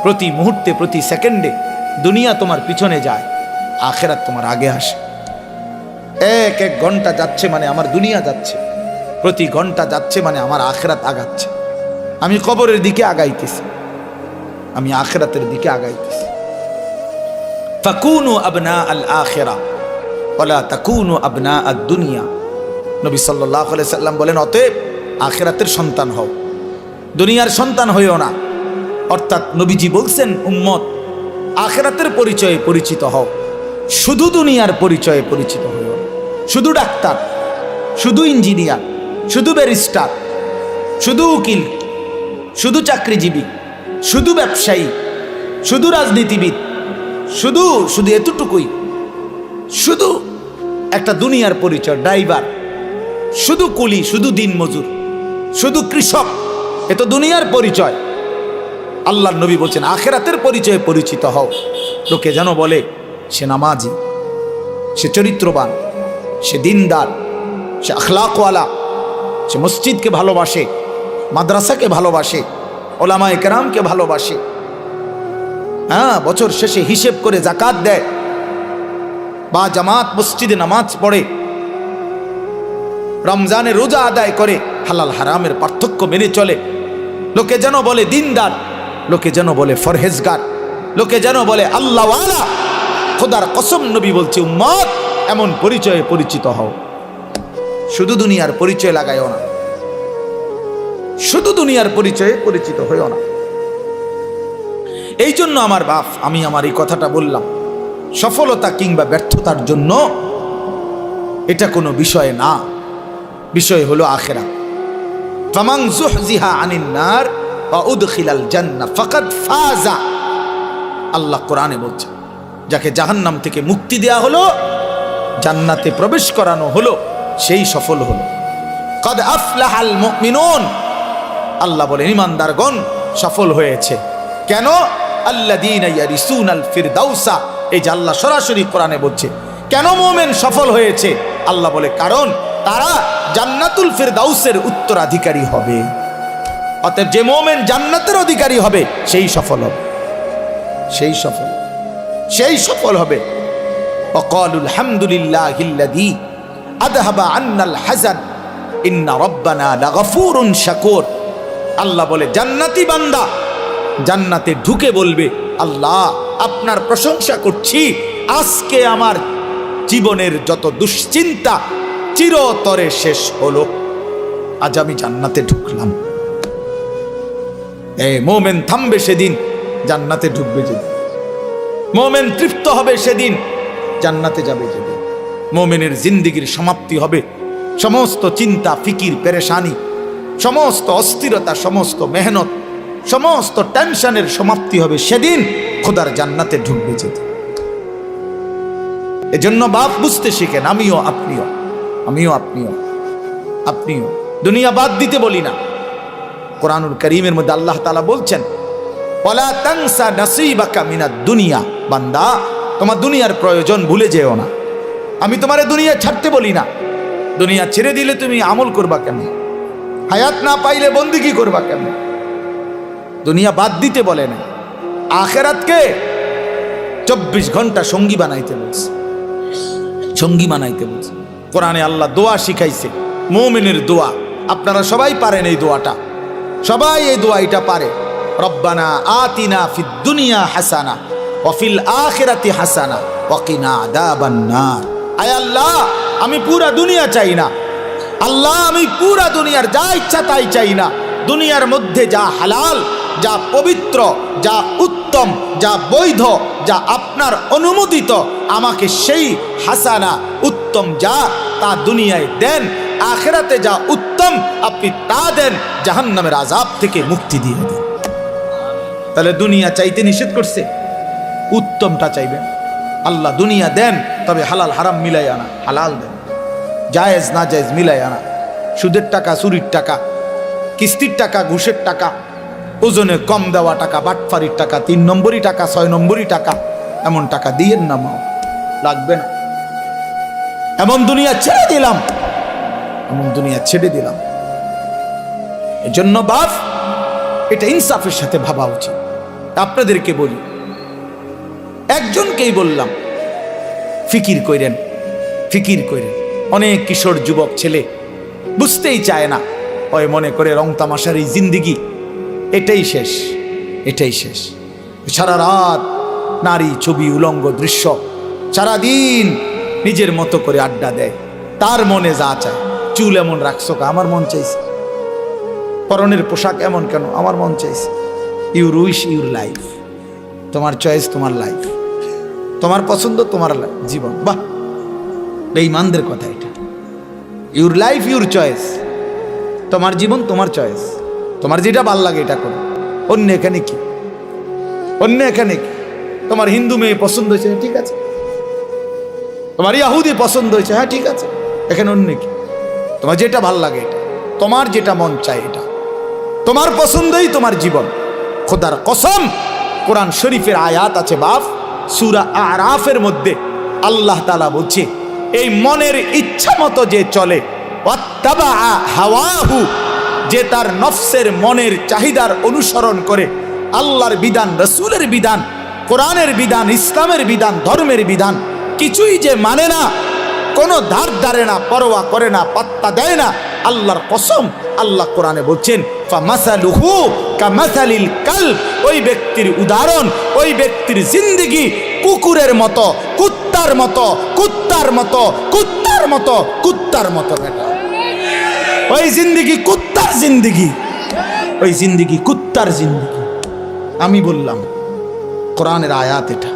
প্রতি মুহূর্তে প্রতি সেকেন্ডে দুনিয়া তোমার পিছনে যায়, আখিরাত তোমার আগে আসে। এক এক ঘন্টা যাচ্ছে মানে আমার দুনিয়া যাচ্ছে, প্রতি ঘন্টা যাচ্ছে মানে আমার আখিরাত আগাচ্ছে। আমি কবরের দিকে আগাইতেছি, আমি আখিরাতের দিকে আগাইতেছি। ফাকুনু আবনা আল আখিরা ওয়ালা তাকুনু আবনা আদ দুনিয়া। নবী সাল্লাল্লাহু আলাইহি সাল্লাম বলেন, অতএব আখিরাতের সন্তান হও, দুনিয়ার সন্তান হইও না। অর্থাৎ নবীজি বলছেন, উম্মত, আখিরাতের পরিচয়ে পরিচিত হও, শুধু দুনিয়ার পরিচয়ে পরিচিত হইও না। শুধু ডাক্তার, শুধু ইঞ্জিনিয়ার, শুধু ব্যারিস্টার, শুধু উকিল, শুধু চাকরিজীবী, শুধু ব্যবসায়ী, শুধু রাজনীতিবিদ, শুধু শুধু এতটুকুই, শুধু একটা দুনিয়ার পরিচয়, ড্রাইভার, শুধু কুলি, শুধু দিনমজুর, শুধু কৃষক, এ তো দুনিয়ার পরিচয়। আল্লাহর নবী বলছেন, আখিরাতের পরিচয়ে পরিচিত হও। লোকে যেন বলে সে নামাজি, সে চরিত্রবান, সে দিনদার, সে আখলাকওয়ালা, সে মসজিদকে ভালোবাসে, মাদ্রাসাকে ভালোবাসে, ওলামায়ে কেরামকে ভালোবাসে, হ্যাঁ, বছর শেষে হিসেব করে যাকাত দেয়, বা জামাত মসজিদে নামাজ পড়ে, রমজানে রোজা আদায় করে, হালাল হারামের পার্থক্য মেনে চলে। লোকে যেন বলে দিনদার, লোকে যেন বলে ফরহেজগার, লোকে যেন বলে আল্লাহওয়ালা। খোদার কসম, নবী বলছে, উম্মত, এমন পরিচয়ে পরিচিত হও। শুধু দুনিয়ার পরিচয় লাগাইও না, শুধু দুনিয়ার পরিচয়ে পরিচিত হইও না। এই জন্য আমার বাপ, আমি আমার এই কথাটা বললাম, সফলতা কিংবা ব্যর্থতার জন্য এটা কোনো বিষয় না, বিষয় হলো আখিরাত। ফামান যুহজিহা আনিন নার ওয়া উদখিলাল জান্নাহ ফাকাদ ফাজা। আল্লাহ কোরআনে বলছে, যাকে জাহান্নাম থেকে মুক্তি দেয়া হলো, জান্নাতে প্রবেশ করানো হলো, সেই সফল হলো। কাদ আফলাহাল মুমিনুন, আল্লাহ বলেন ঈমানদারগণ সফল হয়েছে। কেন? আল্লাযীনা ইয়ারিসুনাল ফিরদাউসা। এই যে আল্লাহ সরাসরি কোরআনে বলছে, কেন মুমিন সফল হয়েছে? আল্লাহ বলে, কারণ তারা জান্নাতুল ফিরদাউসের উত্তরাধিকারী হবে। অতএব যে মুমিন জান্নাতের অধিকারী হবে, সেই সফল হবে, সেই সফল হবে। ওয়াকালুল হামদুলিল্লাহিল্লাযী আযহাবা আন্নাল হাযান ইন্না রাব্বানা লাগফুরুন শাকুর। আল্লাহ বলে, জান্নাতি বান্দা জান্নাতে ঢুকে বলবে, আল্লাহ, আপনার প্রশংসা করছি, আজকে আমার জীবনের যত দুশ্চিন্তা চিরতরে শেষ হলো, আজ আমি জান্নাতে ঢুকলাম। মোমেন থামবে সেদিন, জান্নাতে ঢুকবে যেদিন। মোমেন তৃপ্ত হবে সেদিন, জান্নাতে যাবে যেদিন। মোমেনের জিন্দিগির সমাপ্তি হবে, সমস্ত চিন্তা, ফিকির, পেরেশানি, সমস্ত অস্থিরতা, সমস্ত মেহনত, সমস্ত টেনশনের সমাপ্তি হবে সেদিন, খোদার জান্নাতে ঢুকবে যেদিন। এজন্য বাপ বুঝতে শিখেন, আমিও আপনিও। দুনিয়া বাদ দিতে বলি না। কোরআনুল কারীমের মধ্যে আল্লাহ তাআলা বলছেন, ওয়ালা তানসা নাসীবাকা মিনাদ দুনিয়া। বান্দা, তোমার দুনিয়ার প্রয়োজন ভুলে যেও না। আমি তোমারে দুনিয়া ছাড়তে বলি না। দুনিয়া ছেড়ে দিলে তুমি আমল করবা কেমনে? হায়াত না পাইলে বন্দেগী করবা কেমনে? দুনিয়া বাদ দিতে বলে না, আখিরাতকে 24 ঘন্টা সঙ্গী বানাইতে বলছে, সঙ্গী বানাইতে বলছে। কোরআনে আল্লাহ দোয়া শিখাইছে, মুমিনের দোয়া। আপনারা সবাই পারেন এই দোয়াটা, সবাই এই দোয়াটা পারে। রব্বানা আতিনা ফিদ দুনিয়া হাসানা ওয়া ফিল আখিরাতি হাসানা ওয়া কিনা আযাবান নার। আয় আল্লাহ, আমি পুরা দুনিয়া চাই না। আল্লাহ, আমি পুরা দুনিয়ার যা ইচ্ছা তাই চাই না। দুনিয়ার মধ্যে যা হালাল, যা পবিত্র, যা উত্তম, যা বৈধ, যা আপনার অনুমোদিত, আমাকে সেই হাসানা, উত্তম যা তা দুনিয়ায় দেন, আখিরাতে যা উত্তম আপনি তা দেন, জাহান্নামের আযাব থেকে মুক্তি দিয়ে দেন। তাহলে দুনিয়া চাইতে নিষেধ করছে, উত্তমটা চাইবেন। আল্লাহ দুনিয়া দেন, তবে হালাল হারাম মিলাই আনা, হালাল দেন, জায়েজ না জায়েজ মিলাই আনা। সুদের টাকা, চুরির টাকা, কিস্তির টাকা, ঘুষের টাকা, ওজনে কম দেওয়া টাকা, বাটফারির টাকা, 3 নম্বরই টাকা, 6 নম্বরই টাকা, এমন টাকা দিয়েন না, মাও লাগবে না। এমন দুনিয়া ছেড়ে দিলাম, এমন দুনিয়া ছেড়ে দিলাম। এজন্য বাপ, এটা ইনসাফের সাথে ভাবা উচিত। আপনাদেরকে বলি, একজনকেই বললাম, ফিকির কইরেন, ফিকির কইরেন। অনেক কিশোর যুবক ছেলে বুঝতেই চায় না, ওই মনে করে রং তামাশার এই জিন্দিগি এটাই শেষ, এটাই শেষ। সারা রাত নারী, ছবি, উলঙ্গ দৃশ্য, সারাদিন নিজের মতো করে আড্ডা দেয়। তার মনে যা চায়, চুল এমন রাখছো কা, আমার মন চাইছে, পরনের পোশাক এমন কেন, আমার মন চাইছে। ইউর উইশ ইউর লাইফ, তোমার চয়েস, তোমার লাইফ, তোমার পছন্দ, তোমার জীবন। বাহ, বেঈমানদের কথা এটা। ইউর লাইফ ইউর চয়েস, তোমার জীবন তোমার চয়েস, তোমার যেটা ভাল লাগে এটা করো। অন্য এখানে কি, অন্য এখানে কি? তোমার হিন্দু মেয়ে পছন্দ হয়েছে, ঠিক আছে। তোমার ইহুদি পছন্দ হয়েছে, হ্যাঁ ঠিক আছে, এখানে অন্য কি? তোমার যেটা ভাল লাগে এটা, তোমার যেটা মন চায় এটা, তোমার পছন্দই তোমার জীবন। খোদার কসম, কোরআন শরীফের আয়াত আছে বাপ, সূরা আরাফের মধ্যে আল্লাহ তাআলা বলছে, এই মনের ইচ্ছা মতো যে চলে, ওয়াত্তাবা হাওয়াহু, যে তার নফসের মনের চাহিদার অনুসরণ করে, আল্লাহর বিধান, রাসূলের বিধান, কোরআনের বিধান, ইসলামের বিধান, ধর্মের বিধান কিছুই যে মানে না, কোনো ধার ধারে না, পরোয়া করে না, পাত্তা দেয় না, আল্লাহর কসম, আল্লাহ কোরআনে বলছেন, ফামাসালুহু কামাসালিল কালব, ওই ব্যক্তির উদাহরণ, ওই ব্যক্তির জিন্দেগি কুকুরের মতো, কুত্তার মতো, কুত্তার মতো, কুত্তার মতো, কুত্তার মতো। বেটা, ওই জিন্দেগি কুত্তার জিন্দেগি, ওই জিন্দেগি কুত্তার জিন্দেগি। আমি বললাম, কোরআনের আয়াত এটা।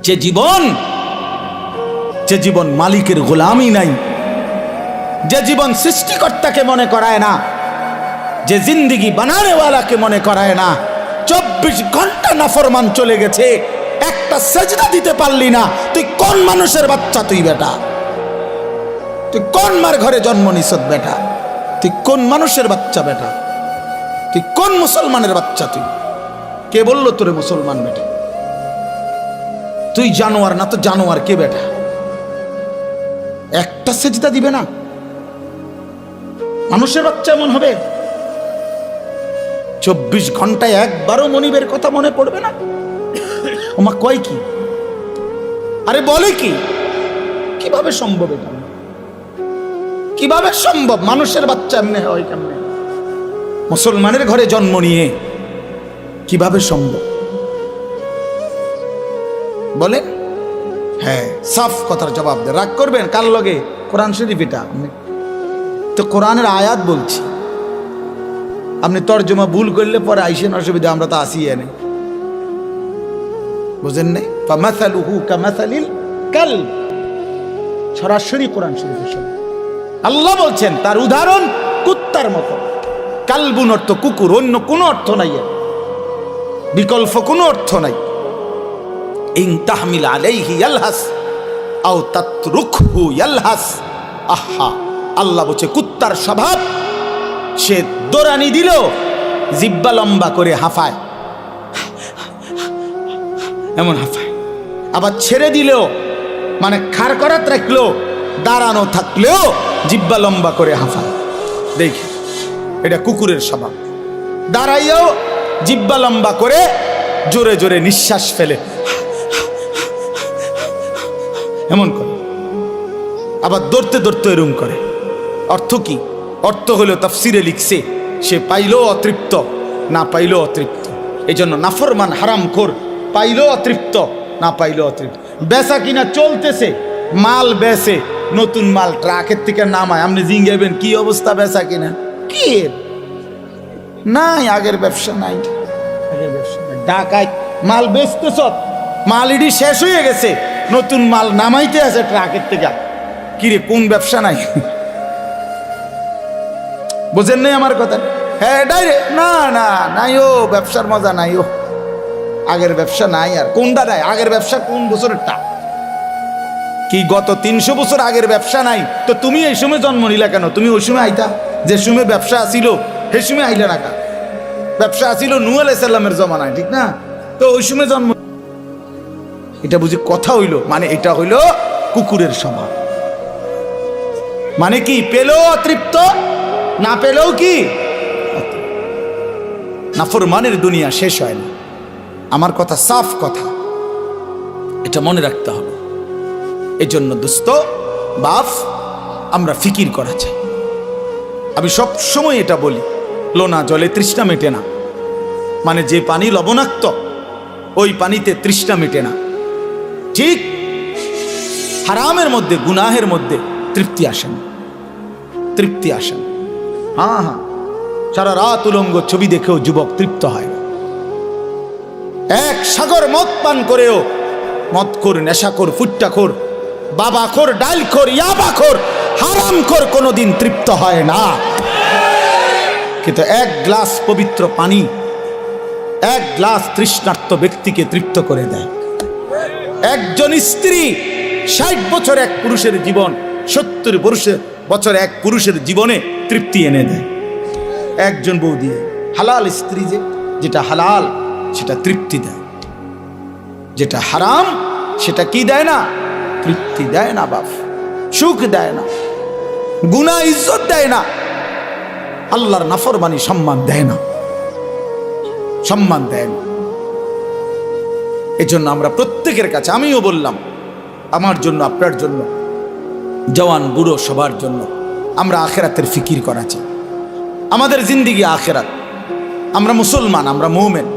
যে জীবন, যে জীবন মালিকের গোলামি নাই, যে জীবন সৃষ্টিকর্তাকে মনে করায় না, যে জিন্দেগি বানানেওয়ালাকে মনে করায় না, 24 ঘন্টা নাফরমান চলে গেছে, একটা সেজদা দিতে পারলি না, তুই কোন মানুষের বাচ্চা? তুই বেটা, তুই কোন মার ঘরে জন্ম নিছ বেটা? তুই কোন মানুষের বাচ্চা বেটা? তুই কোন মুসলমানের বাচ্চা? তুই কে বললো তোরে মুসলমান বেটা? তুই জানোয়ার না তো জানোয়ার কে বেটা? একটা সেজদা দিবে না, মানুষের বাচ্চা এমন হবে? 24 ঘন্টায় একবারও মনিবের কথা মনে পড়বে না? ওমা কয় কি, আরে বলে কি? কিভাবে সম্ভব এটা? কিভাবে সম্ভব? মানুষের বাচ্চা এমনি হয় কেমনে? মুসলমানের ঘরে জন্ম নিয়ে কিভাবে সম্ভব বলেন? হ্যাঁ, সাফ কথার জবাব দেন। রাগ করবেন কার লগে? কোরআন শরীফ এটা, তো কোরআনের আয়াত বলছি। আপনি তর্জমা ভুল করলে পরে আইসেন, অসুবিধা, আমরা তো আসি এনে, বুঝেন নাই? ফামাসালুহু কামাসালিল কালব, সরাসরি কোরআন শরীফের শব্দ। আল্লাহ বলছেন তার উদাহরণ কুত্তার মতো। কালবুন অর্থ কুকুর, অন্য কোনো অর্থ নাই, বিকল্প কোনো অর্থ নাই। ইন তাহমিল আলাইহি ইয়ালহাস আও তাতরুকহু ইয়ালহাস। আহা, আল্লাহ বলছে কুত্তার স্বভাব, সে দৌড়ানি দিল জিব্বা লম্বা করে হাঁফায়, এমন হাঁফায়। আবার ছেড়ে দিলেও, মানে খাড় করাত রাখলো, দাঁড়ানো থাকলেও জিব্বা লম্বা করে হাঁফায়। দেখি, এটা কুকুরের স্বভাব। দাঁড়াইও জিব্বা লম্বা করে জোরে জোরে নিঃশ্বাস ফেলে, এমন করে। আবার দৌড়তে দৌড়তে এরম করে। অর্থ কি? অর্থ হলো তাফসিরে লিখছে, সে পাইলেও অতৃপ্ত, না পাইলেও অতৃপ্ত। এই জন্য নাফরমান হারামখোর, পাইলেও অতৃপ্ত, না পাইলেও অতৃপ্ত। বেচা কিনা চলতেছে, মাল বেচে, নতুন মাল ট্রাকের থেকে নামায়, আপনি জিঙ্গাইবেন কি অবস্থা বেচা কিনা? কি নাই, আগের ব্যবসা নাই, আগের ব্যবসা নাই। ঢাকায় মাল বেচতেছ, মাল ইডি শেষ হয়ে গেছে, নতুন মাল নামাইতে আছে ট্রাকের থেকে। কিরে কোন ব্যবসা নাই? বোঝেন নাই আমার কথা? হ্যাঁ ডাইরেক্ট না না নাই, ও ব্যবসার মজা নাই, ও আগের ব্যবসা নাই। আর কোনটা নাই? আগের ব্যবসা কোন বছরেরটা? কি গত 300 বছর আগের ব্যবসা নাই? তো তুমি এই সময় জন্ম নিলা কেন? তুমি ওই সময় আইতা, যে সময় ব্যবসা আসিল সেই সময় আইলে না কেন? ব্যবসা আসিল নূহ আলাইহিস সালামের জমানায়, ঠিক না? তো ওই সময় জন্ম। এটা বুঝি কথা হইল? মানে এটা হইল কুকুরের স্বভাব। মানে কি, পেলেও অতৃপ্ত, না পেলেও কি নাফরমানের দুনিয়া শেষ হয় না। আমার কথা সাফ কথা, এটা মনে রাখতে হবে। এই জন্য দোস্ত বাপ, আমরা ফিকির করা চাই। আমি সব সময় এটা বলি, লোনা জলে তৃষ্ণা মেটে না। মানে যে পানি লবণাক্ত, ওই পানিতে তৃষ্ণা মেটে না। ঠিক হারামের মধ্যে, গুনাহের মধ্যে তৃপ্তি আসে না, তৃপ্তি আসে না। হ্যাঁ হ্যাঁ, সারা রাত উলঙ্গ ছবি দেখেও যুবক তৃপ্ত হয় না। এক সাগর মদ পান করেও মদখোর, নেশাখোর, ফুট্টাখোর, বাবাখোর, ডালখোর, ইয়াবাখোর, হারামখোর কোনোদিন তৃপ্ত হয় না। কিন্তু এক গ্লাস পবিত্র পানি এক গ্লাস তৃষ্ণার্ত ব্যক্তিকে তৃপ্ত করে দেয়। একজন স্ত্রী 60 বছর এক পুরুষের জীবন, 70 বছর এক পুরুষের জীবনে তৃপ্তি এনে দেয়। একজন বউ দিয়ে। হালাল স্ত্রী যেটা হালাল সেটা তৃপ্তি দেয়, যেটা হারাম সেটা কি দেয় না? তৃপ্তি দেয় না বাপ, সুখ দেয় না, গুনাহ ইজ্জত দেয় না, আল্লাহর নাফরমানি সম্মান দেয় না, সম্মান দেয় না। এজন্য আমরা প্রত্যেকের কাছে, আমিও বললাম আমার জন্য, আপনার জন্য, জওয়ান বুড়ো সবার জন্য, আমরা আখেরাতের ফিকির করা চাই। আমাদের জিন্দিগি আখেরাত। আমরা মুসলমান, আমরা মুমিন,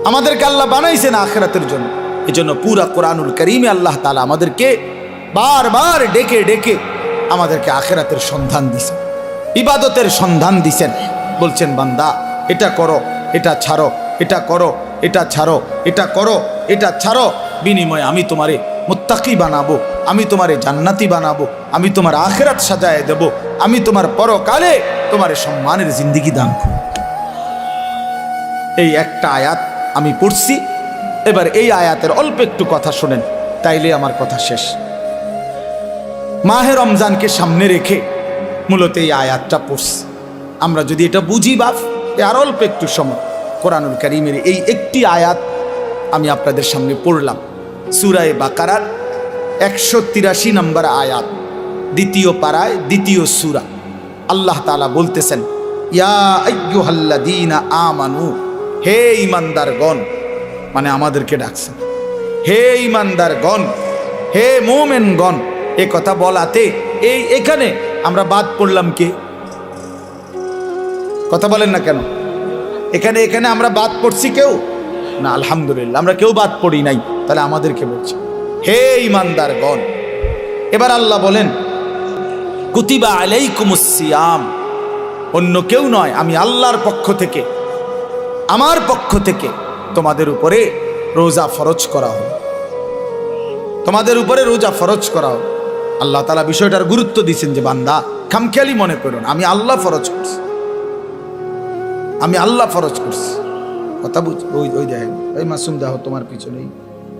আমাদেরকে আল্লাহ বানাইছেন আখেরাতের জন্য। এজন্য পুরা কোরআনুল কারীমে আল্লাহ তাআলা আমাদেরকে বারবার ডেকে ডেকে আমাদেরকে আখেরাতের সন্ধান দিছেন, ইবাদতের সন্ধান দিছেন। বলছেন বান্দা এটা করো, এটা ছাড়ো, এটা করো, এটা ছাড়ো, এটা করো, এটা ছাড়ো, বিনিময়ে আমি তোমারে মুত্তাকি বানাবো, আমি তোমারে জান্নাতি বানাবো, আমি তোমার আখেরাত সাজায় দেব, আমি তোমার পরকালে তোমার সম্মানের জিন্দেগি দান করব। এই একটা আয়াত আমি পড়ছি। এবার এই আয়াতের অল্প একটু কথা শোনেন, তাইলে আমার কথা শেষ। মাহে রমজানকে সামনে রেখে মূলত এই আয়াতটা পড়ছি। আমরা যদি এটা বুঝি বাপ, আর অল্প একটু সময় কোরআনুল কারীমের এই একটি আয়াত আমি আপনাদের সামনে পড়লাম। সূরা বাকারার 183 নম্বর আয়াত, দ্বিতীয় পারায় দ্বিতীয় সূরা। আল্লাহ তাআলা বলতেছেন, ইয়া আইয়ুহাল্লাযীনা আমানু, হে ঈমানদারগণ, মানে আমাদেরকে ডাকছেন, হে ঈমানদারগণ, হে মুমিনগণ। এ কথা বলাতে এখানে আমরা বাদ পড়লাম কে? কথা বলেন না কেন? এখানে আমরা বাদ পড়ছি কেউ না? আলহামদুলিল্লাহ, আমরা কেউ বাদ পড়ি নাই। তাহলে আমাদেরকে বলছে হে ঈমানদারগণ। এবার আল্লাহ বলেন, কুতিবা আলাইকুমুস সিয়াম, অন্য কেউ নয়, আমি আল্লাহর পক্ষ থেকে, আমার পক্ষ থেকে তোমাদের উপরে রোজা ফরজ করা হলো, তোমাদের উপরে রোজা ফরজ করা হলো। আল্লাহ তাআলা বিষয়টার গুরুত্ব দিয়েছেন যে বান্দা খামখেয়ালি মনে করুন, আমি আল্লাহ ফরজ করছি, আমি আল্লাহ ফরজ করছি। কথা বুঝ? ওই দেখেন, ওই মাসুম দেখো তোমার পিছনেই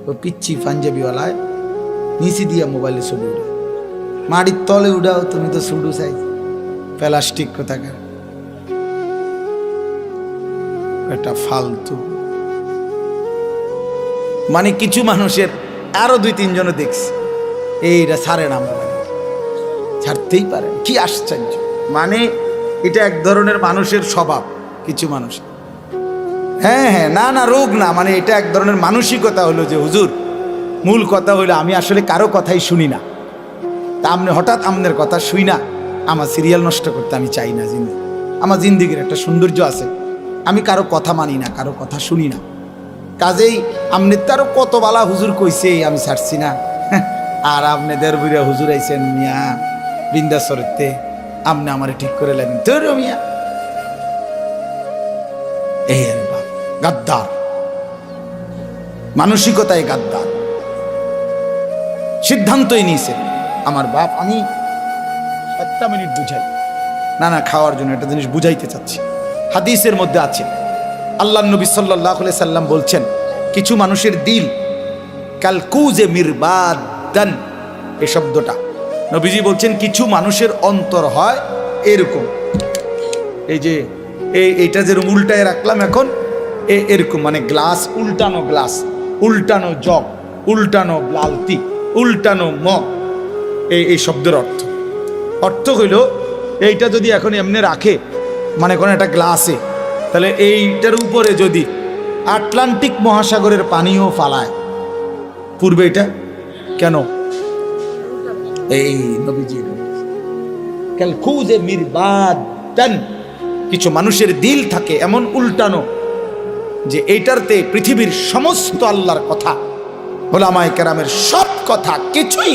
ওই পিচ্ছি পাঞ্জাবিওয়ালায় নিচি দিয়া মোবাইলে ছবি উঠে, মাটির তলে উঠাও, তুমি তো ছুডু চাই প্লাস্টিক কোথাকার, এটা ফালতু। মানে কিছু মানুষের আরো 2-3 জন দেখছি এইটা ছাড়ে না, মোবাইল ছাড়তেই পারে, কি আশ্চর্য। মানে এটা এক ধরনের মানুষের স্বভাব, কিছু মানুষ। হ্যাঁ হ্যাঁ, না না, রোগ না, মানে এটা এক ধরনের মানসিকতা হলো যে হুজুর, মূল কথা হলো আমি আসলে কারো কথাই শুনি না, তা আপনি হঠাৎ আপনার কথা শুই না, আমার সিরিয়াল নষ্ট করতে আমি চাই না। আমার জিন্দিগির একটা সৌন্দর্য আছে, আমি কারো কথা মানি না, কারো কথা শুনি না। কাজেই আপনি তারও কত বালা হুজুর কইছে, আমি ছাড়ছি না। আর আপনি দেড় হুজুর আইছেন মিয়া বিন্দাসরতে, আপনি আমারে ঠিক করে লাগেন তোর মিয়া। এই আর বাপ, গাদ্দার মানসিকতায় গাদ্দার। সিদ্ধান্তই নিয়েছেন। আমার বাপ, আমি একটা মিনিট বুঝাই, না খাওয়ার জন্য একটা জিনিস বুঝাইতে চাচ্ছি। হাদিসের মধ্যে আছে, আল্লাহ নবী সাল্লাল্লাহু আলাইহি সাল্লাম বলছেন, কিছু মানুষের দিল কালকুজে মিরবাদান, এই শব্দটা নবীজি বলছেন কিছু মানুষের অন্তর হয় এরকম, এই যে এইটা যেরকম উল্টায় রাখলাম এখন, এরকম মানে গ্লাস, উল্টানো জগ, উল্টানো লালতি, উল্টানো মগ, এই শব্দের অর্থ হইল এইটা যদি এখন এমনি রাখে, মানে কোনো একটা গ্লাসে, তাহলে এইটার উপরে যদি আটলান্টিক মহাসাগরের পানিও ফালায় পূর্বে, এটা কেন? এই নবীজি কালকুজে মিরবাদান, কিছু মানুষের দিল থাকে এমন উল্টানো যে এইটারতে পৃথিবীর সমস্ত আল্লাহর কথা, ওলামায়ে কেরামের সব কথা কিছুই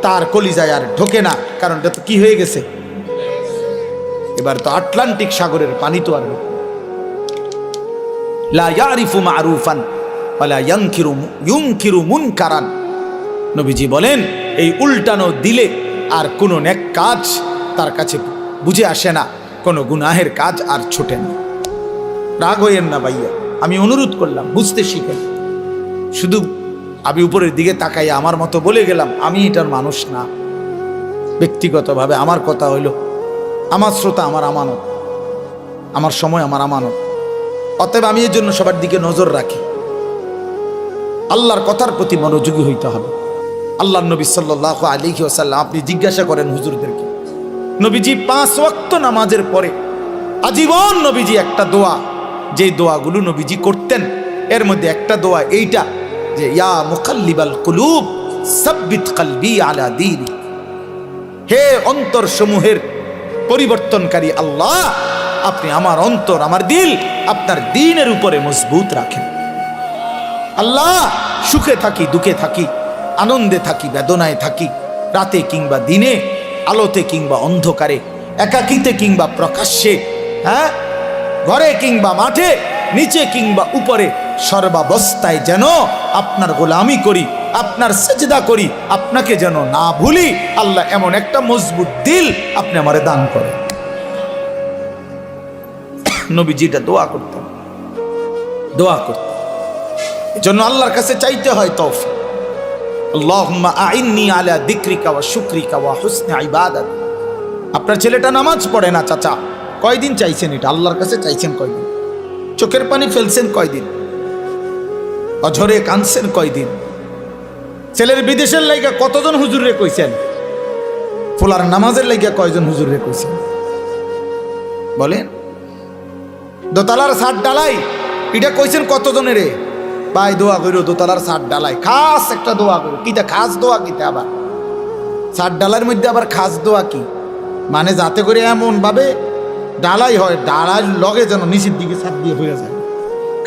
তার কলিজায় আর ঢোকে না, কারণ এটা তো কি হয়ে গেছে, এবার তো আটলান্টিক সাগরের পানি তো আর লা ইয়ারিফু মারুফান ওয়ালা ইউনকিরু মুনকারান। নবীজি বলেন এই উল্টানো দিলে আর কোনো নেক কাজ তার কাছে বুঝে আসে না, কোনো গুনাহের কাজ আর ছোটে না। রাগ হইয়েন না ভাইয়া, আমি অনুরোধ করলাম, বুঝতে শিখেন। শুধু আমি উপরের দিকে তাকাইয়া আমার মতো বলে গেলাম, আমি এটার মানুষ না। ব্যক্তিগতভাবে আমার কথা হইল, আমার শ্রোতা আমার আমানত, আমার সময় আমার আমানত। অতএব আমি এর জন্য সবার দিকে নজর রাখি, আল্লাহর কথার প্রতি মনোযোগী হইতে হবে। আল্লাহ নবী সাল্লাল্লাহু আলাইহি ওয়াসাল্লাম, আপনি জিজ্ঞাসা করেন হুজুরদেরকে, নবীজি 5 ওয়াক্ত নামাজের পরে আজীবন নবীজি একটা দোয়া, যেই দোয়াগুলো নবীজি করতেন এর মধ্যে একটা দোয়া এইটা, যে ইয়া মুকাল্লিবাল কুলুব সাব্বিত কলবি আলা দীনি, হে অন্তর সমূহের পরিবর্তনকারী আল্লাহ, আপনি আমার অন্তর, আমার দিল আপনার দ্বীনের উপরে মজবুত রাখেন। আল্লাহ, সুখে থাকি দুঃখে থাকি, আনন্দে থাকি বেদনায় থাকি, রাতে কিংবা দিনে, আলোতে কিংবা অন্ধকারে, একাকিতে কিংবা প্রকাশ্যে, হ্যাঁ, ঘরে কিংবা মাঠে, নিচে কিংবা উপরে, সর্বাবস্থায় যেন আপনার গোলামি করি, আপনার সেজদা করি, আপনাকে যেন না ভুলি। আল্লাহ, এমন একটা মজবুত দিল আপনি আমারে দান করেন। নবীজিটা দোয়া করতেন। এজন্য আল্লাহর কাছে চাইতে হয় তৌফিক। আল্লাহুম্মা আইন্নি আলা যিকরিকা ওয়া শুকরিকা ওয়া হুসনি ইবাদাত। আপনার ছেলেটা নামাজ পড়ে না চাচা, কয়দিন চাইছেন এটা? আল্লাহর কাছে চাইছেন কয়দিন? চোখের পানি ফেলছেন কয়দিন? অঝরে কাঁদছেন কয়দিন? ছেলের বিদেশের লাইগা কতজন হুজুরে কইছেন? ফুলার নামাজের লাইগা কয়জন হুজুরে কইছেন? বলেন। দোতলার ছাদ ডালাই এটা কইছেন কতজনের? রে ভাই দোয়া কইরো, দোতলার ছাদ ডালাই খাস একটা দোয়া করো। কিটা খাস দোয়া? কিটা আবার ছাদ ডালার মধ্যে আবার খাস দোয়া কি? মানে যাতে করে এমন ভাবে ডালাই হয়, ডালার লগে যেন নিচের দিকে ছাদ দিয়ে হয়ে যায়।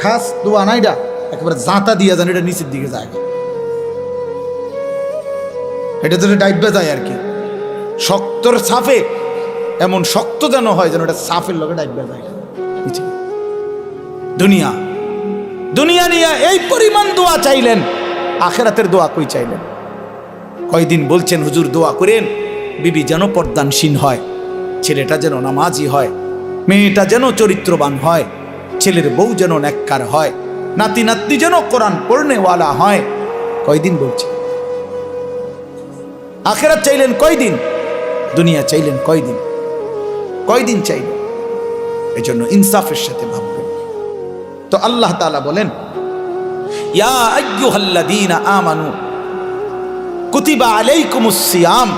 খাস দোয়া না এটা, একেবারে জাঁতা দিয়ে যেন এটা নিচের দিকে যায়, এটা যেন ডাইবা যায় আর কি। শক্তর সাফে এমন শক্ত যেন হয় যেন এটা সাফের লগে ডাইবা যায়। দুনিয়া নিয়ে এই পরিমাণ দোয়া চাইলেন, আখেরাতের দোয়া কই চাইলেন? কয়দিন বলছেন হুজুর দোয়া করেন বিবি যেন পর্দানসীন হয়, ছেলেটা যেন নামাজি হয়, মেয়েটা যেন চরিত্রবান হয়, ছেলের বউ যেন নেককার হয়, নাতি নাতনি যেন কোরআন পড়নেওয়ালা হয়। কয়দিন বলছেন? আখেরাত চাইলেন কয়দিন? দুনিয়া চাইলেন কয়দিন চাইলেন? এজন্য ইনসাফের সাথে ভাববেন। তো আল্লাহ তাআলা বলেন, ইয়া আইয়ুহাল্লাযীনা আমানু কুতিবা আলাইকুমুস সিয়াম,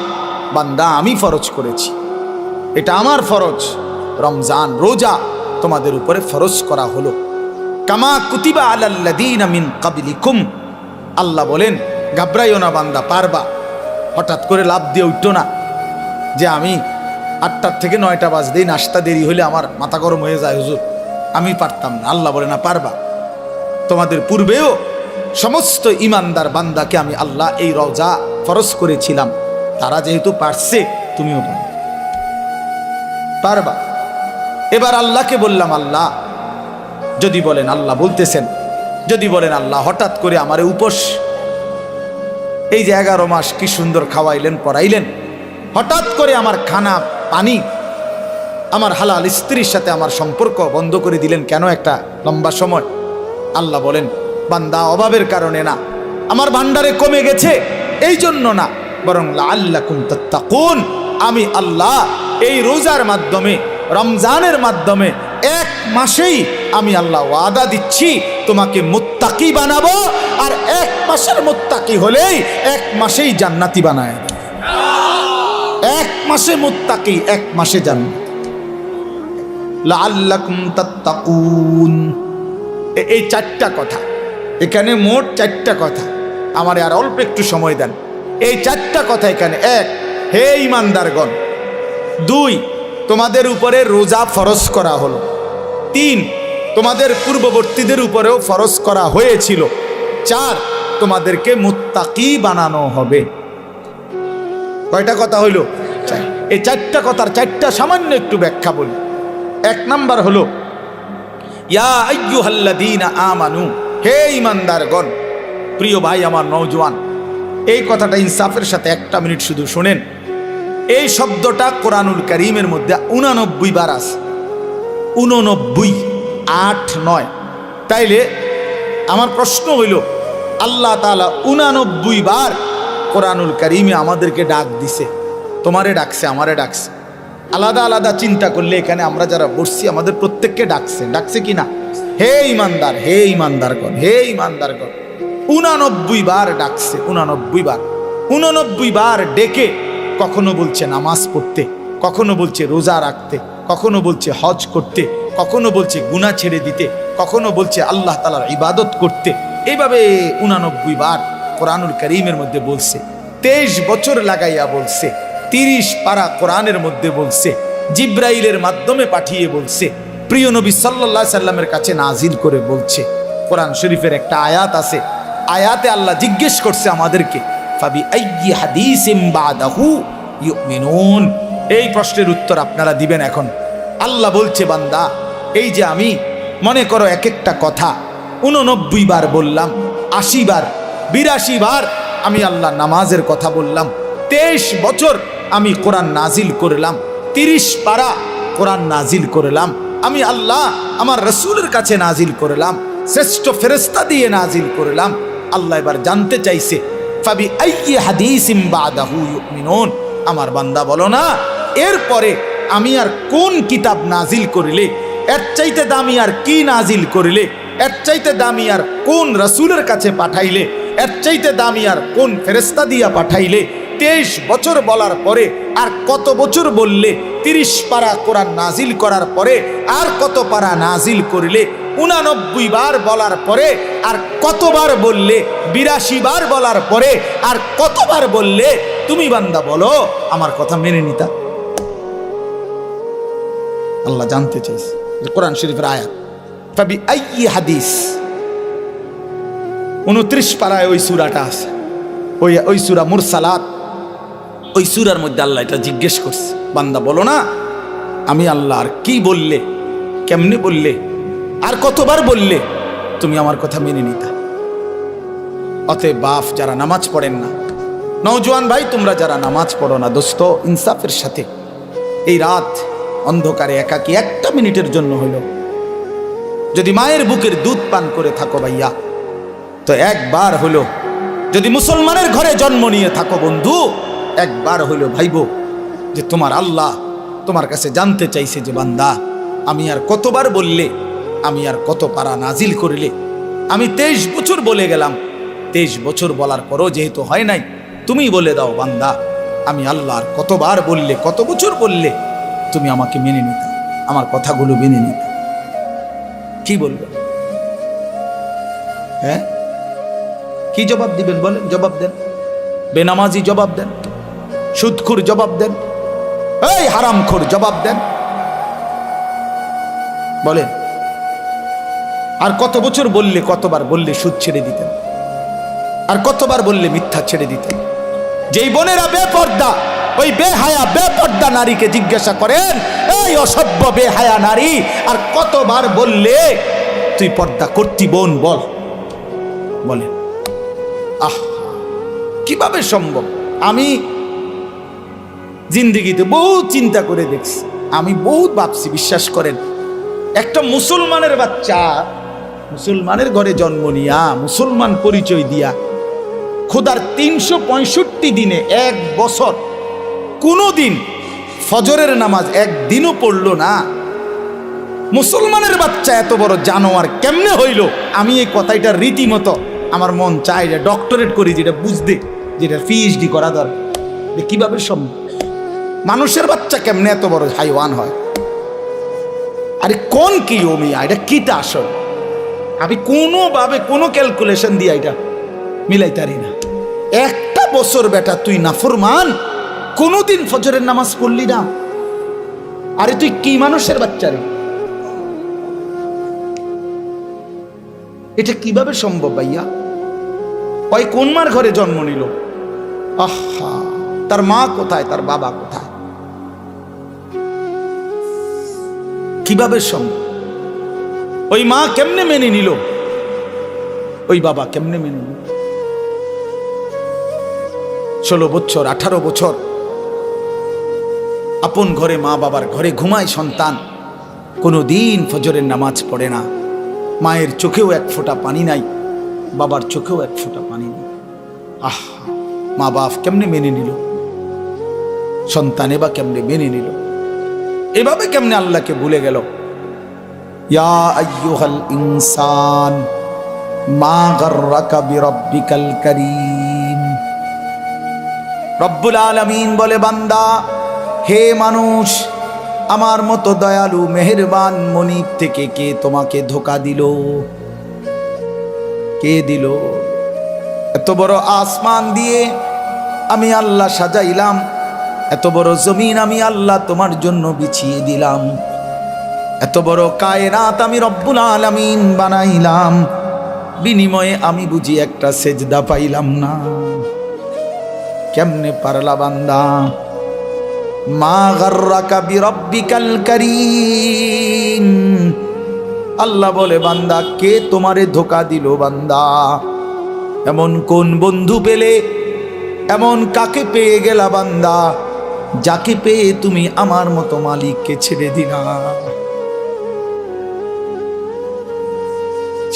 বান্দা আমি ফরজ করেছি, এটা আমার ফরজ, রমজান রোজা তোমাদের উপরে ফরজ করা হলো। কামা কুতিবা আলাল্লাযীনা মিন ক্বাবলিকুম, আল্লাহ বলেন ঘাবড়াইও না বান্দা, পারবা। হঠাৎ করে লাভ দিয়ে উঠতো না যে আমি 8টার থেকে 9টা বাজতেই নাস্তা দেরি হলে আমার মাথা গরম হয়ে যায় হুজুর, আমি পারতাম না। আল্লাহ বলে না, পারবা। তোমাদের পূর্বেও সমস্ত ইমানদার বান্দাকে আমি আল্লাহ এই রোজা ফরজ করেছিলাম, তারা যেহেতু পারছে তুমিও পারবা। এবার আল্লাহকে বললাম, আল্লাহ যদি বলেন, আল্লাহ বলতেছেন, যদি বলেন আল্লাহ হঠাৎ করে আমারে উপোস এই যে 11 মাস কি সুন্দর খাওয়াইলেন পড়াইলেন, হঠাৎ করে আমার খানা পানি, আমার হালাল স্ত্রীর সাথে আমার সম্পর্ক বন্ধ করে দিলেন কেন একটা লম্বা সময়? আল্লাহ বলেন, বান্দা অভাবের কারণে না, আমার ভান্ডারে কমে গেছে এই জন্য না, বরং লাআল্লাকুম তাত্তাকুন, আমি আল্লাহ এই রোজার মাধ্যমে, রমজানের মাধ্যমে 1 মাসেই আমি আল্লাহ ওয়াদা দিচ্ছি তোমাকে মুত্তাকি বানাবো, আর 1 মাসের মুত্তাকি হলেই 1 মাসেই জান্নাতি বানায়। 1 মাসে মুত্তাকি, 1 মাসে জান্নাত। লাআল্লাকুম তাত্তাকুন, এই 4টা কথা এখানে, মোট 4টা কথা। আমার আর অল্প একটু সময় দেন। এই 4টা কথা এখানে। 1, হে ঈমানদারগণ। 2, তোমাদের উপরে রোজা ফরজ করা হলো। 3, তোমাদের পূর্ববর্তীদের উপরেও ফরজ করা হয়েছিল। 4, তোমাদেরকে মুত্তাকি বানানো হবে। কয়টা কথা হইল? এই 4টা কথার 4টা সামান্য একটু ব্যাখ্যা বলি। 1 নাম্বার হলো, ইয়া আইয়ুহাল্লাযীনা আমানু, হে ঈমানদারগণ। প্রিয় ভাই আমার নওজোয়ান, এই কথাটা ইনসাফের সাথে 1টা মিনিট শুধু শুনেন। এই শব্দটা কোরআনুল কারীমের মধ্যে 89 বার আছে। 89, 8, 9। তাইলে আমার প্রশ্ন হইল, আল্লাহ তাআলা 89 বার কোরআনুল কারীমে আমাদেরকে ডাক দিছে। তোমারে ডাকছে, আমারে ডাকছে। আলাদা আলাদা চিন্তা করলে এখানে আমরা যারা বসছি আমাদের প্রত্যেককে ডাকছে, ডাকছে কি না? হে ঈমানদার, হে ঈমানদারগণ, হে ঈমানদারগণ। 89 বার ডাকছে, 89 বার। 89 বার ডেকে কখনো বলছে নামাজ পড়তে, কখনো বলছে রোজা রাখতে, কখনো বলছে হজ করতে, কখনো বলছে গুনাহ ছেড়ে দিতে, কখনো বলছে আল্লাহ তাআলার ইবাদত করতে। এইভাবে 89 বার কোরআনুল কারীমের মধ্যে বলছে। 23 বছর লাগাইয়া বলছে। 30 পারা কোরআনের মধ্যে বলছে। জিব্রাইলের মাধ্যমে পাঠিয়ে বলছে। প্রিয় নবী সাল্লাল্লাহু আলাইহি সাল্লামের কাছে নাজিল করে বলছে। কোরআন শরীফের একটা আয়াত আছে, আয়াতে আল্লাহ জিজ্ঞেস করছে আমাদেরকে, ফাবি আইয়ি হাদিসিম বাদাহু ইউমিনুন। এই প্রশ্নের উত্তর আপনারা দিবেন এখন। আল্লাহ বলছে, বান্দা, এই যে আমি মনে করো এক একটা কথা 89 বার বললাম, 80 বার, 82 বার আমি আল্লাহ নামাজের কথা বললাম। 23 বছর আমি কোরআন নাজিল করলাম। 30 পারা কোরআন নাজিল করলাম। আমি আল্লাহ আমার রসুলের কাছে নাজিল করলাম, শ্রেষ্ঠ ফেরেশতা দিয়ে নাজিল করলাম। আল্লাহ এবার জানতে চাইছে, ফাবি আইয়ি হাদিসিম বাদাহু ইউমিনুন। আমার বান্দা বলো না, এরপরে আমি আর কোন কিতাব নাজিল করিলে, এর চাইতে দামি আর কি নাজিল করিলে, এর চাইতে দামি আর কোন রসুলের কাছে পাঠাইলে, এর চাইতে দামি আর কোন ফেরেশতা দিয়া পাঠাইলে। 23 বছর বলার পরে আর কত বছর বললে? 30 পারা কোরআন নাজিল করার পরে আর কত পারা নাজিল করিলে? 89 বার বলার পরে আর কতবার বললে? 82 বার বলার পরে আর কতবার বললে? তুমি বান্দা বলো, আমার কথা মেনে নিতা? আল্লাহ জানতে চাইছে। কোরআন শরীফের আয়াত, ফাবি আইয়ি হাদিস। 29 পারায় ওই সূরাটা আছে, ওই সূরা মুরসালাত। ওই সূরার মধ্যে আল্লাহ এটা জিজ্ঞেস করছে, বান্দা বলো না, আমি আল্লাহ আর কি বললে, কেমনে বললে, আর কতবার বললে তুমি আমার কথা মেনে নিতা? অতএব বাপ যারা নামাজ পড়েন না, নওজোয়ান ভাই তোমরা যারা নামাজ পড়ো না, দোস্ত ইনসাফের সাথে এই রাত অন্ধকারে একাকী 1টা মিনিটের জন্য হইল যদি মায়ের বুকের দুধ পান করে থাকো ভাইয়া, তো একবার হলো যদি মুসলমানের ঘরে জন্ম নিয়ে থাকো বন্ধু, একবার হইলো ভাইবো যে তোমার আল্লাহ তোমার কাছে জানতে চাইছে যে বান্দা, আমি আর কতবার বললে, আমি আর কত পারা নাজিল করিলে? আমি 23 বছর বলে গেলাম। 23 বছর বলার পরও যেহেতু হয় নাই, তুমি বলে দাও বান্দা, আমি আল্লাহ আর কতবার বললে, কত বছর বললে তুমি আমাকে মেনে নিতে, আমার কথাগুলো মেনে নিতে? কি বলবেন? হ্যাঁ, কি জবাব দিবেন বলেন? জবাব দেন। বেনামাজি জবাব দেন, সুদখোর জবাব দেন, এই হারামখোর জবাব দেন, বলেন। আর কত বছর বললে, কতবার বললে সুদ ছেড়ে দিতেন? আর কতবার বললে মিথ্যা ছেড়ে দিতেন? যেই বোনেরা বেপর্দা, ওই বেহায়া বেপর্দা নারীকে জিজ্ঞাসা করেন, এই অসভ্য বেহায়া নারী, আর কতবার বললে তুই পর্দা করতি বোন, বল, বলেন। আহ, কিভাবে সম্ভব? আমি জিন্দেগিতে বহুত চিন্তা করে দেখছি, আমি বহুত ভাবছি, বিশ্বাস করেন। একটা মুসলমানের বাচ্চা মুসলমানের ঘরে জন্ম নিয়া মুসলমান পরিচয় দিয়া খোদার 365 দিনে এক বছর কোনো দিন ফজরের নামাজ একদিনও পড়লো না, মুসলমানের বাচ্চা এত বড় জানোয়ার কেমনে হইল? আমি এই কথাটা রীতিমতো আমার মন চায় যে ডক্টরেট করি, যেটা বুঝতে, যেটা পিএইচডি করা দরকার। কিভাবে সম্ভব? মানুষের বাচ্চা কেমনে এত বড় হাইওয়ান হয়? আরে কোন কি ও মিয়া, এটা কিটা আসল? আমি কোনোভাবে কোনো ক্যালকুলেশন দিয়ে এটা মিলাইতারি না। একটা বছর বেটা তুই নাফরমান, কোনোদিন ফজরের নামাজ পড়লি না? আরে তুই কি মানুষের বাচ্চা রে? এটা কিভাবে সম্ভব ভাইয়া? ওই কোন মার ঘরে জন্ম নিল? আহা, তার মা কোথায়, তার বাবা কোথায়? কিভাবে সম্ভব? ওই মা কেমনে মেনে নিল? ওই বাবা কেমনে মেনে নিল? 16 বছর 18 বছর আপন ঘরে, মা বাবার ঘরে ঘুমায় সন্তান, কোনো দিন ফজরের নামাজ পড়ে না। মায়ের চোখেও এক ফোঁটা পানি নাই, বাবার চোখেও এক ফোঁটা পানি নেই। আহা, মা বাপ কেমনে মেনে নিল? সন্তানে বা কেমনে মেনে নিল? এভাবে কেমনে আল্লাহকে ভুলে গেল? ইয়া আইয়ুহাল ইনসান মা গাররাকা বিরাব্বিকাল কারীম। রব্বুল আলামিন বলে, বান্দা, হে মানুষ, আমার মতো দয়ালু মেহেরবান মনিব থেকে কে তোমাকে ধোঁকা দিল? কে দিল? এত বড় আসমান দিয়ে আমি আল্লাহ সাজাইলাম, এত বড় জমিন আমি আল্লাহ তোমার জন্য বিছিয়ে দিলাম, এত বড় কায়নাত আমি রব্বুল আলামিন বানাইলাম, বিনিময়ে আমি বুঝি একটা সেজদা পাইলাম না? কেমনে পারলা বান্দা? মা গাররাকা বিরাব্বিকাল কারীম। আল্লাহ বলে, বান্দা, কে তোমারে ধোঁকা দিল? বান্দা, এমন কোন বন্ধু পেলে, এমন কাকে পেয়ে গেলা বান্দা, যাকে পেয়ে তুমি আমার মতো মালিককে ছেড়ে দিলা?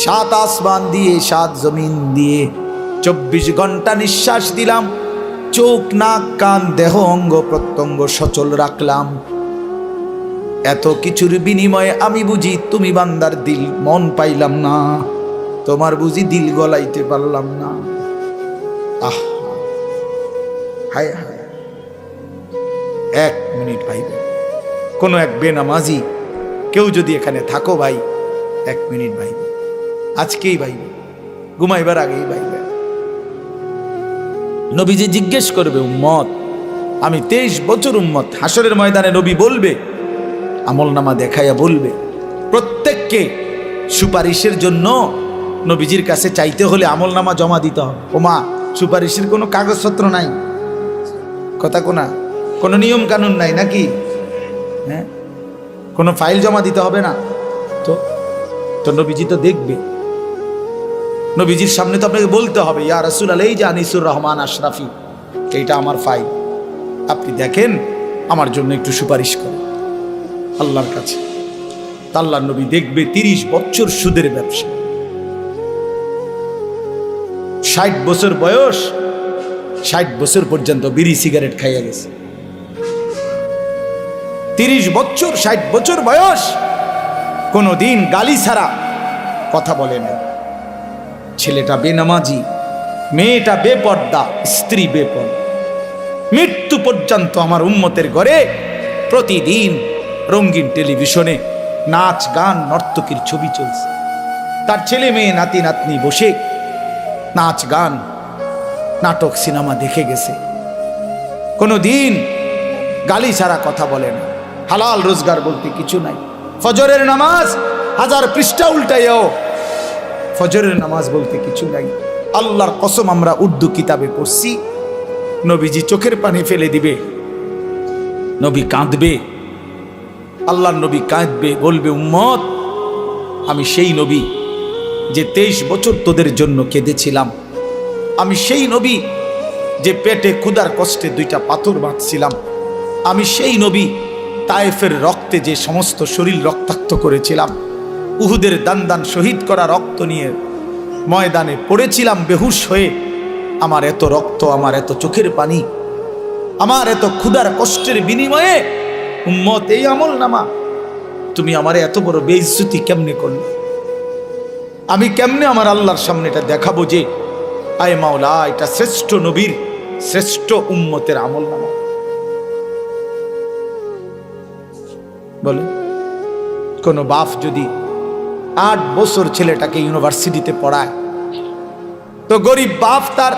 7 আসমান দিয়ে 7 জমিন দিয়ে 24 ঘন্টা নিঃশ্বাস দিলাম, চোখ নাক কান দেহ অঙ্গ প্রত্যঙ্গ সচল রাখলাম। এত কিছুর বিনিময়ে আমি বুঝি তুমি বান্দার দিল মন পাইলাম না, তোমার বুঝি দিল গলাইতে পারলাম না। আহ, হায় হায়। 1 মিনিট ভাইবে, কোনো এক বেনামাজি কেউ যদি এখানে থাকো ভাই, 1 মিনিট ভাইবে, আজকেই ভাইবে, ঘুমাইবার আগেই ভাইবে। নবীজি জিজ্ঞেস করবে, উম্মত, আমি 23 বছর উম্মত। হাসরের ময়দানে নবী বলবে, আমলনামা দেখাইয়া বলবে, প্রত্যেককে সুপারিশের জন্য নবীজির কাছে চাইতে হলে আমলনামা জমা দিতে হবে। ওমা, সুপারিশের কোনো কাগজপত্র নাই, কথা কোনা, কোনো নিয়ম কানুন নাই নাকি? হ্যাঁ, কোনো ফাইল জমা দিতে হবে না তো নবীজি তো দেখবে। নবীজির সামনে তো আপনাকে বলতে হবে, ইয়া রাসূলুল্লাহ, এই যে আনিসুর রহমান আশরাফি, এইটা আমার ফাইল, আপনি দেখেন, আমার জন্য একটু সুপারিশ করেন আল্লাহর কাছে। আল্লাহর নবী দেখবে 30 বছর সুদের ব্যবসা, 60 বছর বয়স, 60 বছর পর্যন্ত বিড়ি সিগারেট খাইয়া গেছে। 30 বছর 60 বছর বয়স, কোনোদিন গালি ছাড়া কথা বলে না। ছেলেটা বেনামাজি, মেয়েটা বেপর্দা, স্ত্রী বেপর্দা। মৃত্যু পর্যন্ত আমার উম্মতের ঘরে প্রতিদিন রঙিন টেলিভিশনে নাচ গান নর্তকীর ছবি চলছে। তার ছেলে মেয়ে নাতি নাতনি বসে নাচ গান নাটক সিনেমা দেখে গেছে। কোনোদিন গালি ছাড়া কথা বলে না, হালাল রোজগার বলতে কিছু নাই। ফজরের নামাজ 1000 পৃষ্ঠা উল্টাইও, ফজরের নামাজ বলতে কিছু নাই। আল্লাহর কসম, আমরা উর্দু কিতাবে পড়ছি, নবীজি চোখের পানি ফেলে দিবে, নবী কাঁদবে, আল্লাহর নবী কাঁদবে, বলবে, উম্মত, আমি সেই নবী যে 23 বছর তোদের জন্য কেঁদেছিলাম, আমি সেই নবী যে পেটে ক্ষুধার কষ্টে 2টা পাথর বাঁধছিলাম, আমি সেই নবী তায়েফের রক্তে যে সমস্ত শরীর রক্তাক্ত করেছিলাম, উহুদের দান শহীদ করা রক্ত নিয়ে ময়দানে পড়েছিলাম বেহুশ হয়ে, আমার এত রক্ত, আমার এত চোখের পানি, আমার এত ক্ষুধার কষ্টের বিনিময়ে উম্মত এই আমল নামা, তুমি আমার এত বড় বেইজ্জতি কেমনে করলে? আমি কেমনে আমার আল্লাহর সামনে এটা দেখাবো যে আয় মাওলা এটা শ্রেষ্ঠ নবীর শ্রেষ্ঠ উম্মতের আমল নামা? বলে কোন বাপ যদি 8 বছর ছেলেটাকে ইউনিভার্সিটিতে পড়ায়, তো গরিব বাপ তার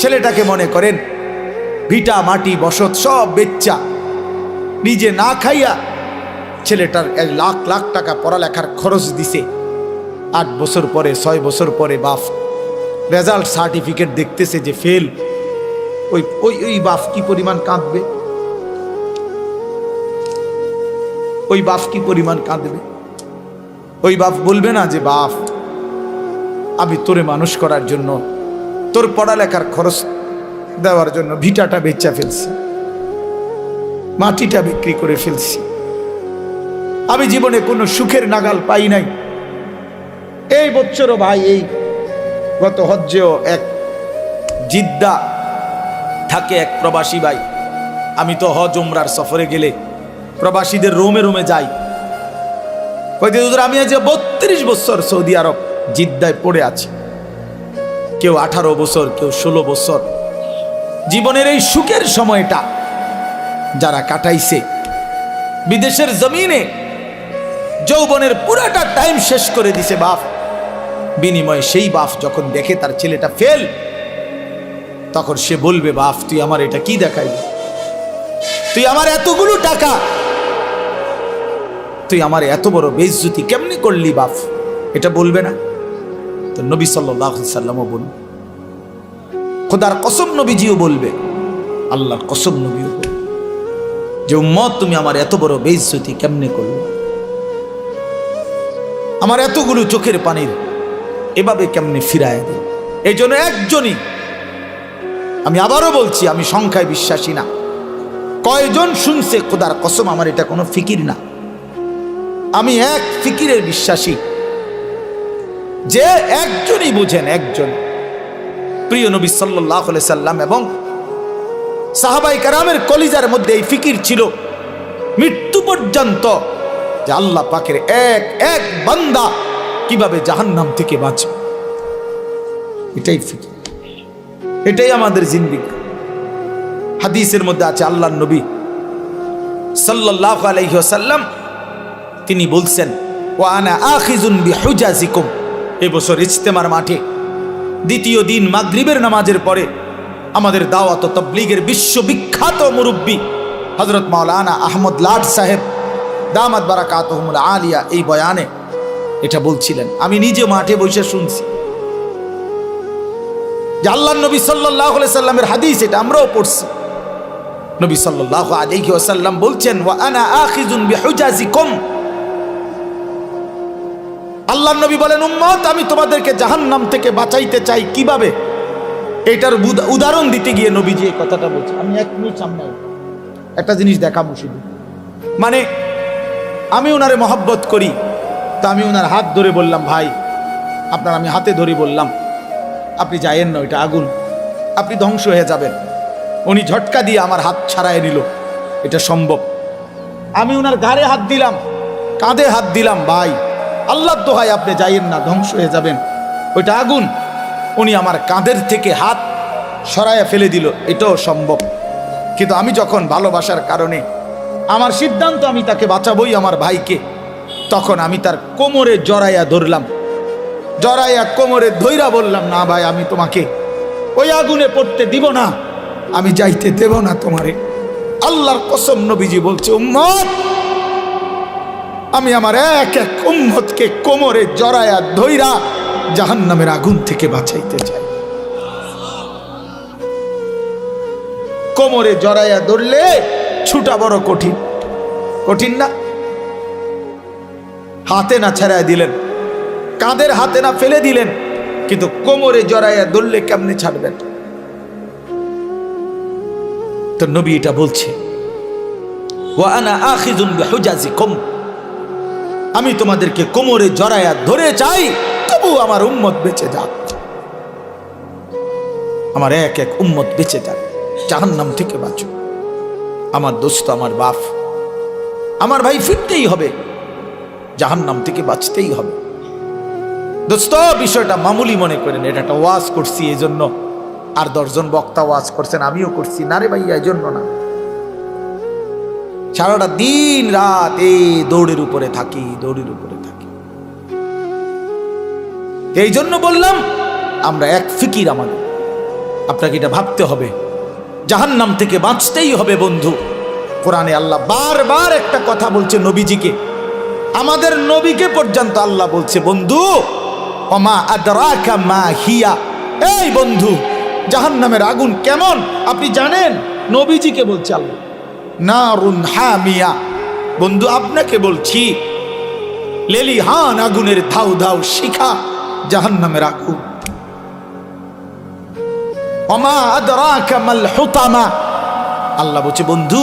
ছেলেটাকে মনে করেন ভিটা মাটি বসত সব বেচ্চা নিজে না খাইয়া ছেলেটার 1 লাখ লাখ টাকা পড়ালেখার খরচ দিছে। 8 বছর পরে 6 বছর পরে বাপ রেজাল্ট সার্টিফিকেট দেখতেছে যে ফেল। ওই বাপ কি পরিমাণ কাঁদবে? ওই বাপ কি পরিমাণ কাঁদবে? ওই বাপ বলবে না যে বাপ আমি তোরে মানুষ করার জন্য, তোর পড়ালেখার খরচ দেওয়ার জন্য ভিটাটা বেচা ফেলছি, মাটিটা বিক্রি করে ফেলছি, আমি জীবনে কোনো সুখের নাগাল পাই নাই। এই বছরও ভাই, এই গত হজ্জেও এক জিদ্দা থাকে এক প্রবাসী ভাই, আমি তো হজ উমরার সফরে গেলে প্রবাসীদের রোমে রোমে যাই, আমি আজ 32 বছর সৌদি আরব জিদ্দায় পড়ে আছি, কেউ 18 বছর, কেউ 16 বছর। জীবনের এই সুখের সময়টা যারা কাটাইছে বিদেশের জমিনে, যৌবনের পুরাটা টাইম শেষ করে দিছে বাপ, বিনিময়ে সেই বাপ যখন দেখে তার ছেলেটা ফেল, তখন সে বলবে বাপ তুই আমার এটা কি দেখাইলি? তুই আমার এতগুলো টাকা, তুই আমার এত বড় বেইজ্জতি কেমনি করলি বাপ? এটা বলবে না? তো নবী সাল্লাল্লাহু আলাইহি সাল্লামও বলবে, খোদার কসম নবীজিও বলবে, আল্লাহর কসম নবীও বলবে যে উম্মত তুমি আমার এত বড় বেইজ্জতি কেমনে করলে? আমার এতগুলো চোখের পানির এভাবে কেমনে ফিরায় দিল? এই জন্য একজনই, আমি আবারও বলছি, আমি সংখ্যায় বিশ্বাসী না, কয়জন শুনছে খোদার কসম আমার এটা কোনো ফিকির না, আমি এক ফিকিরের বিশ্বাসী, যে একজনই বুঝেন, একজন প্রিয় নবী সাল্লাল্লাহু আলাইহি সাল্লাম এবং সাহাবায়ে কেরামের কলিজার মধ্যে এই ফিকির ছিল মৃত্যু পর্যন্ত, যে আল্লাহ পাকের এক এক বান্দা কিভাবে জাহান্নাম থেকে বাঁচবে। এটাই ফিকির, এটাই আমাদের জিন্দেগি। হাদিসের মধ্যে আছে আল্লাহর নবী সাল্লাল্লাহু আলাইহি ওয়াসাল্লাম তিনি বলছেন, ওয়া আনা আখিযুন বিহুজাজিকুম। এবছর ইজতেমার মাঠে দ্বিতীয় দিন মাগরিবের নামাজের পরে আমাদের দাওয়াত ও তাবলীগের বিশ্ববিখ্যাত মুরব্বী হযরত মাওলানা আহমদ লাট সাহেব দামাত বারাকাতুহুমুল আলিয়া এই বয়ানে এটা বলছিলেন। আমি নিজে মাঠে বসে শুনছি যে আল্লাহর নবী সাল্লাল্লাহু আলাইহি সাল্লামের হাদিস, এটা আমরাও পড়ছি। নবী সাল্লাল্লাহু আলাইহি ওয়াসাল্লাম বলছেন, ওয়া আনা আখিযুন বিহুজাজিকুম। আল্লাহর নবী বলেন, উম্মত আমি তোমাদেরকে জাহান্নাম থেকে বাঁচাইতে চাই কিভাবে? এটার উদাহরণ দিতে গিয়ে নবীজি এই কথাটা বলছেন। আমি 1 মিনিট সামনে একটা জিনিস দেখাবো শুধু, মানে আমি ওনারে মহব্বত করি, তো আমি ওনার হাত ধরে বললাম, ভাই আপনার, আমি হাতে ধরে বললাম আপনি যায়েন না, ওইটা আগুন, আপনি ধ্বংস হয়ে যাবেন। উনি ঝটকা দিয়ে আমার হাত ছাড়াই নিল, এটা সম্ভব? আমি ওনার ঘাড়ে হাত দিলাম, কাঁধে হাত দিলাম, ভাই আল্লাহর দোহাই আপনি যাইয়েন না, ধ্বংস হয়ে যাবেন, ওইটা আগুন। উনি আমার কাঁধের থেকে হাত সরাইয়া ফেলে দিল, এটাও সম্ভব। কিন্তু আমি যখন ভালোবাসার কারণে আমার সিদ্ধান্ত আমি তাকে বাঁচাবই, আমার ভাইকে, তখন আমি তার কোমরে জড়াইয়া ধরলাম, জড়াইয়া কোমরে ধইরা বললাম, না ভাই আমি তোমাকে ওই আগুনে পড়তে দিব না, আমি যাইতে দেব না তোমারে। আল্লাহর কসম নবীজি বলছে, উম্মত আমি আমার এক এক উম্মতকে কোমরে জড়াইয়া ধইরা জাহান্নামের আগুন থেকে বাঁচাইতে চাই। কোমরে জড়াইয়া ধরলে ছুটা বড় কঠিন, কঠিন না? হাতে না ছাড়াই দিলেন, কাঁধের হাতে না ফেলে দিলেন, কিন্তু কোমরে জড়াইয়া ধরলে কেমনে ছাড়বেন? তো নবী এটা বলছে, ওয়া আনা আখিযুন বিহুজাজিকুম, আমি তোমাদেরকে কোমরে জড়ায়া ধরে চাই, তবু আমার উম্মত বেঁচে যাক, আমার এক এক উম্মত বেঁচে যাক, জাহান্নাম থেকে বাঁচো। আমার দোস্ত, আমার বাপ, আমার ভাই, ফিরতেই হবে, জাহান্নাম থেকে বাঁচতেই হবে। দোস্ত, বিষয়টা মামুলি মনে করেন, এটা একটা ওয়াজ করছি এই জন্য, আর 10 জন বক্তা ওয়াজ করছেন, আমিও করছি না রে ভাইয়া, এই জন্য না। সারাটা দিন রাত এই দৌড়ের উপরে থাকি, দৌড়ের উপরে থাকি। এই জন্য বললাম, আমরা এক ফিকির, আমাদের আপনাকে এটা ভাবতে হবে, জাহান্নাম থেকে বাঁচতেই হবে বন্ধু। কোরআনে আল্লাহ বারবার একটা কথা বলছে নবীজিকে, আমাদের নবীকে পর্যন্ত আল্লাহ বলছে, বন্ধু ওমা আদরাকা মা হিয়া, এই বন্ধু জাহান্নামের আগুন কেমন আপনি জানেন? নবীজিকে বলছে আল্লাহ। নারুন হামিয়া, বন্ধু আপনাকে বলছি, লেলিহান আগুনের ধাউ ধাউ শিখা জাহান্নামের আগুন। ওমা আদরাকা মাল হুতামা, আল্লাহ বলছে বন্ধু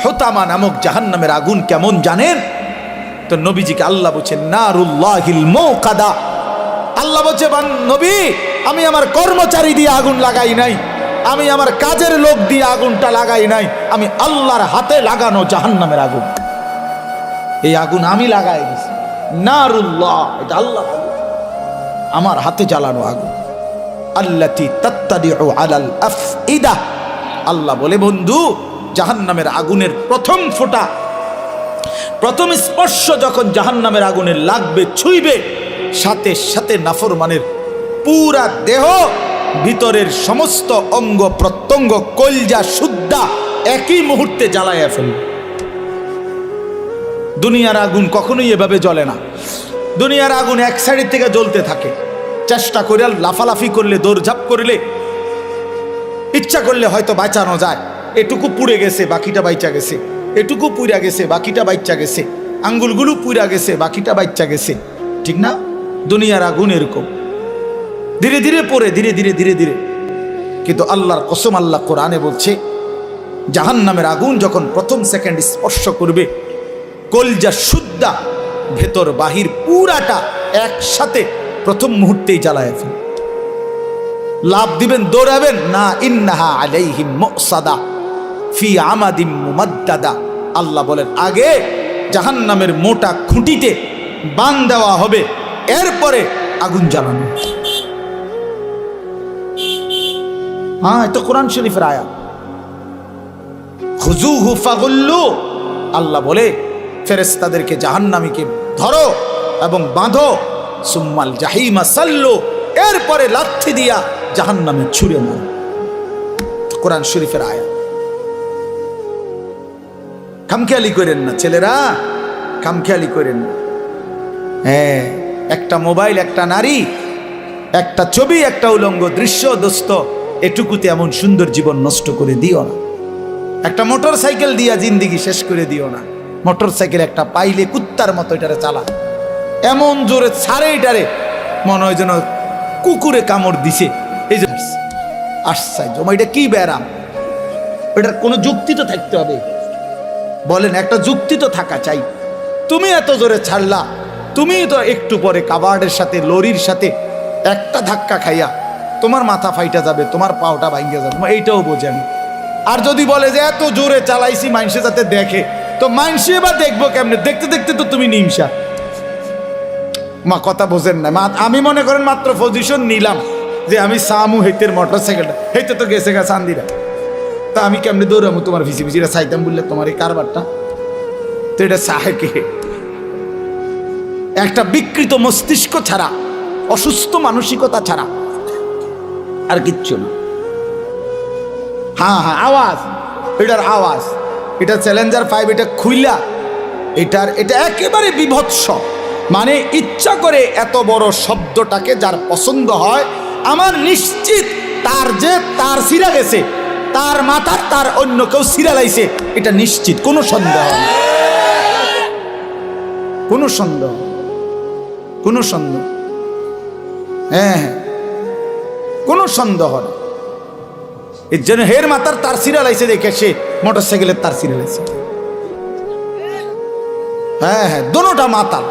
হুতামা নামক জাহান্নামের আগুন কেমন জানেন? তো নবীজিকে আল্লাহ বলছে নারুল্লাহিল মুকাদা, আল্লাহ বলছে নবী আমি আমার কর্মচারী দিয়ে আগুন লাগাই নাই, আমি আমার কাজের লোক দিয়ে আগুনটা লাগাই নাই, আমি আল্লাহর হাতে লাগানো জাহান্নামের আগুন, এই আগুন আমি লাগাই দিছি। নারুল্লাহ, এটা আল্লাহ আমার হাতে জ্বালানো আগুন। আল্লাতী তাত্তাদিউ আলাল আফইদা, আল্লাহ বলে বন্ধু জাহান্নামের আগুনের প্রথম ফোঁটা, প্রথম স্পর্শ যখন জাহান্নামের আগুনের লাগবে, ছুঁইবে, সাথে সাথে নাফরমানের পুরা দেহ, ভিতরের সমস্ত অঙ্গ প্রত্যঙ্গ, কলজা সুদ্ধা একই মুহূর্তে জ্বালাইয়া ফেলবে। দুনিয়ার আগুন কখনোই এভাবে জ্বলে না। দুনিয়ার আগুন এক সাইড থেকে জ্বলতে থাকে, চেষ্টা করে লাফালাফি করলে, দৌড়ঝাঁপ করলে, ইচ্ছা করলে হয়তো বাঁচানো যায়। এটুকু পুড়ে গেছে, বাকিটা বাইচা গেছে, এটুকু পুড়া গেছে, বাকিটা বাইচা গেছে, আঙ্গুলগুলো পুড়া গেছে, বাকিটা বাইচা গেছে, ঠিক না? দুনিয়ার আগুন এরকম ধীরে ধীরে পড়ে, ধীরে ধীরে ধীরে ধীরে। কিন্তু আল্লাহর কসম, আল্লাহ কোরআনে বলছে জাহান্নামের আগুন যখন প্রথম সেকেন্ড স্পর্শ করবে, কলজা সুদ্ধা ভেতর বাহির পুরাটা একসাথে প্রথম মুহূর্তেই জ্বালায় ফেলবে। লাভ দিবেন, দৌড়াবেন না, ইন্নাহা আলাইহিম মুসাদা ফি আমাদিম মুমাদ্দাদা, আল্লাহ বলেন আগে জাহান্নামের মোটা খুঁটিতে বান দেওয়া হবে, এরপরে আগুন জ্বালানো। হ্যাঁ, এটা কোরআন শরীফের আয়াত। খুজুহু ফাগুল্লু, আল্লাহ বলে ফেরেশতাদেরকে জাহান্নামীকে ধরো এবং বাঁধো, সুম্মাল জাহিমা সাল্লু, এরপরে লাথি দিয়া জাহান্নামে ছুঁড়ে মারো। কোরআন শরীফের আয়াত। খামখেয়ালি করেন না ছেলেরা, খামখেয়ালি করেন না। হ্যাঁ, একটা মোবাইল, একটা নারী, একটা ছবি, একটা উলঙ্গ দৃশ্য, দোস্ত এটুকুতে এমন সুন্দর জীবন নষ্ট করে দিও না। একটা মোটর সাইকেল দিয়া জিন্দিগি শেষ করে দিও না। মোটর সাইকেল একটা পাইলে কুত্তার মতো এটারে চালা, এমন জোরে ছাড়ে এটারে মনে হয় যেন কুকুরে কামড় দিছে। এই যে আশ্চর্য, এটা কি ব্যারাম? এটার কোনো যুক্তি তো থাকতে হবে, বলেন একটা যুক্তি তো থাকা চাই। তুমি এত জোরে ছাড়লা, তুমি তো একটু পরে কাবার্ডের সাথে, লরির সাথে একটা ধাক্কা খাইয়া তোমার মাথা ফাইটা যাবে, তোমার পাওটা ভাঙ্গে যাবে, এইটাও বোঝেন। আর যদি বলে যে এত জোরে চালাইছি মানুষে যাতে দেখে, তো মানুষে বা দেখবো কেমনে? দেখতে দেখতে তো তুমি নিমসা। মা কথা বোঝেন না। আমি মনে করেন মাত্র পজিশন নিলাম যে আমি সামু হেতের মোটর সাইকেলটা, হেতে তো গেছে গা চান্দিরা, তা আমি কেমনে দৌড়ামু তোমার ভিসি ভিসিটা চাইতাম বললে তোমার এই কারবারটা? তো এটা সাহেকে একটা বিকৃত মস্তিষ্ক ছাড়া, অসুস্থ মানসিকতা ছাড়া আর কিচ্ছু না। হ্যাঁ হ্যাঁ, আওয়াজ, এটার আওয়াজ, এটা চ্যালেঞ্জার 5, এটা খুইলা, এটা একেবারে বিভৎস। মানে ইচ্ছা করে এত বড় শব্দটাকে যার পছন্দ হয়, আমার নিশ্চিত তার সিরা গেছে, তার মাথার তার অন্য কেউ সিরা লাইছে, এটা নিশ্চিত, কোনো সন্দেহ নেই, কোনো সন্দেহ, কোনো সন্দেহ, হ্যাঁ হ্যাঁ, কোনো সন্দেহ নেই। এর জন্য হের মাথার তার সিরিয়াল আইসে দেখে সে মোটর সাইকেলের তার সিরিয়াল আইসে। হ্যাঁ হ্যাঁ, দোনোটা মাতাল।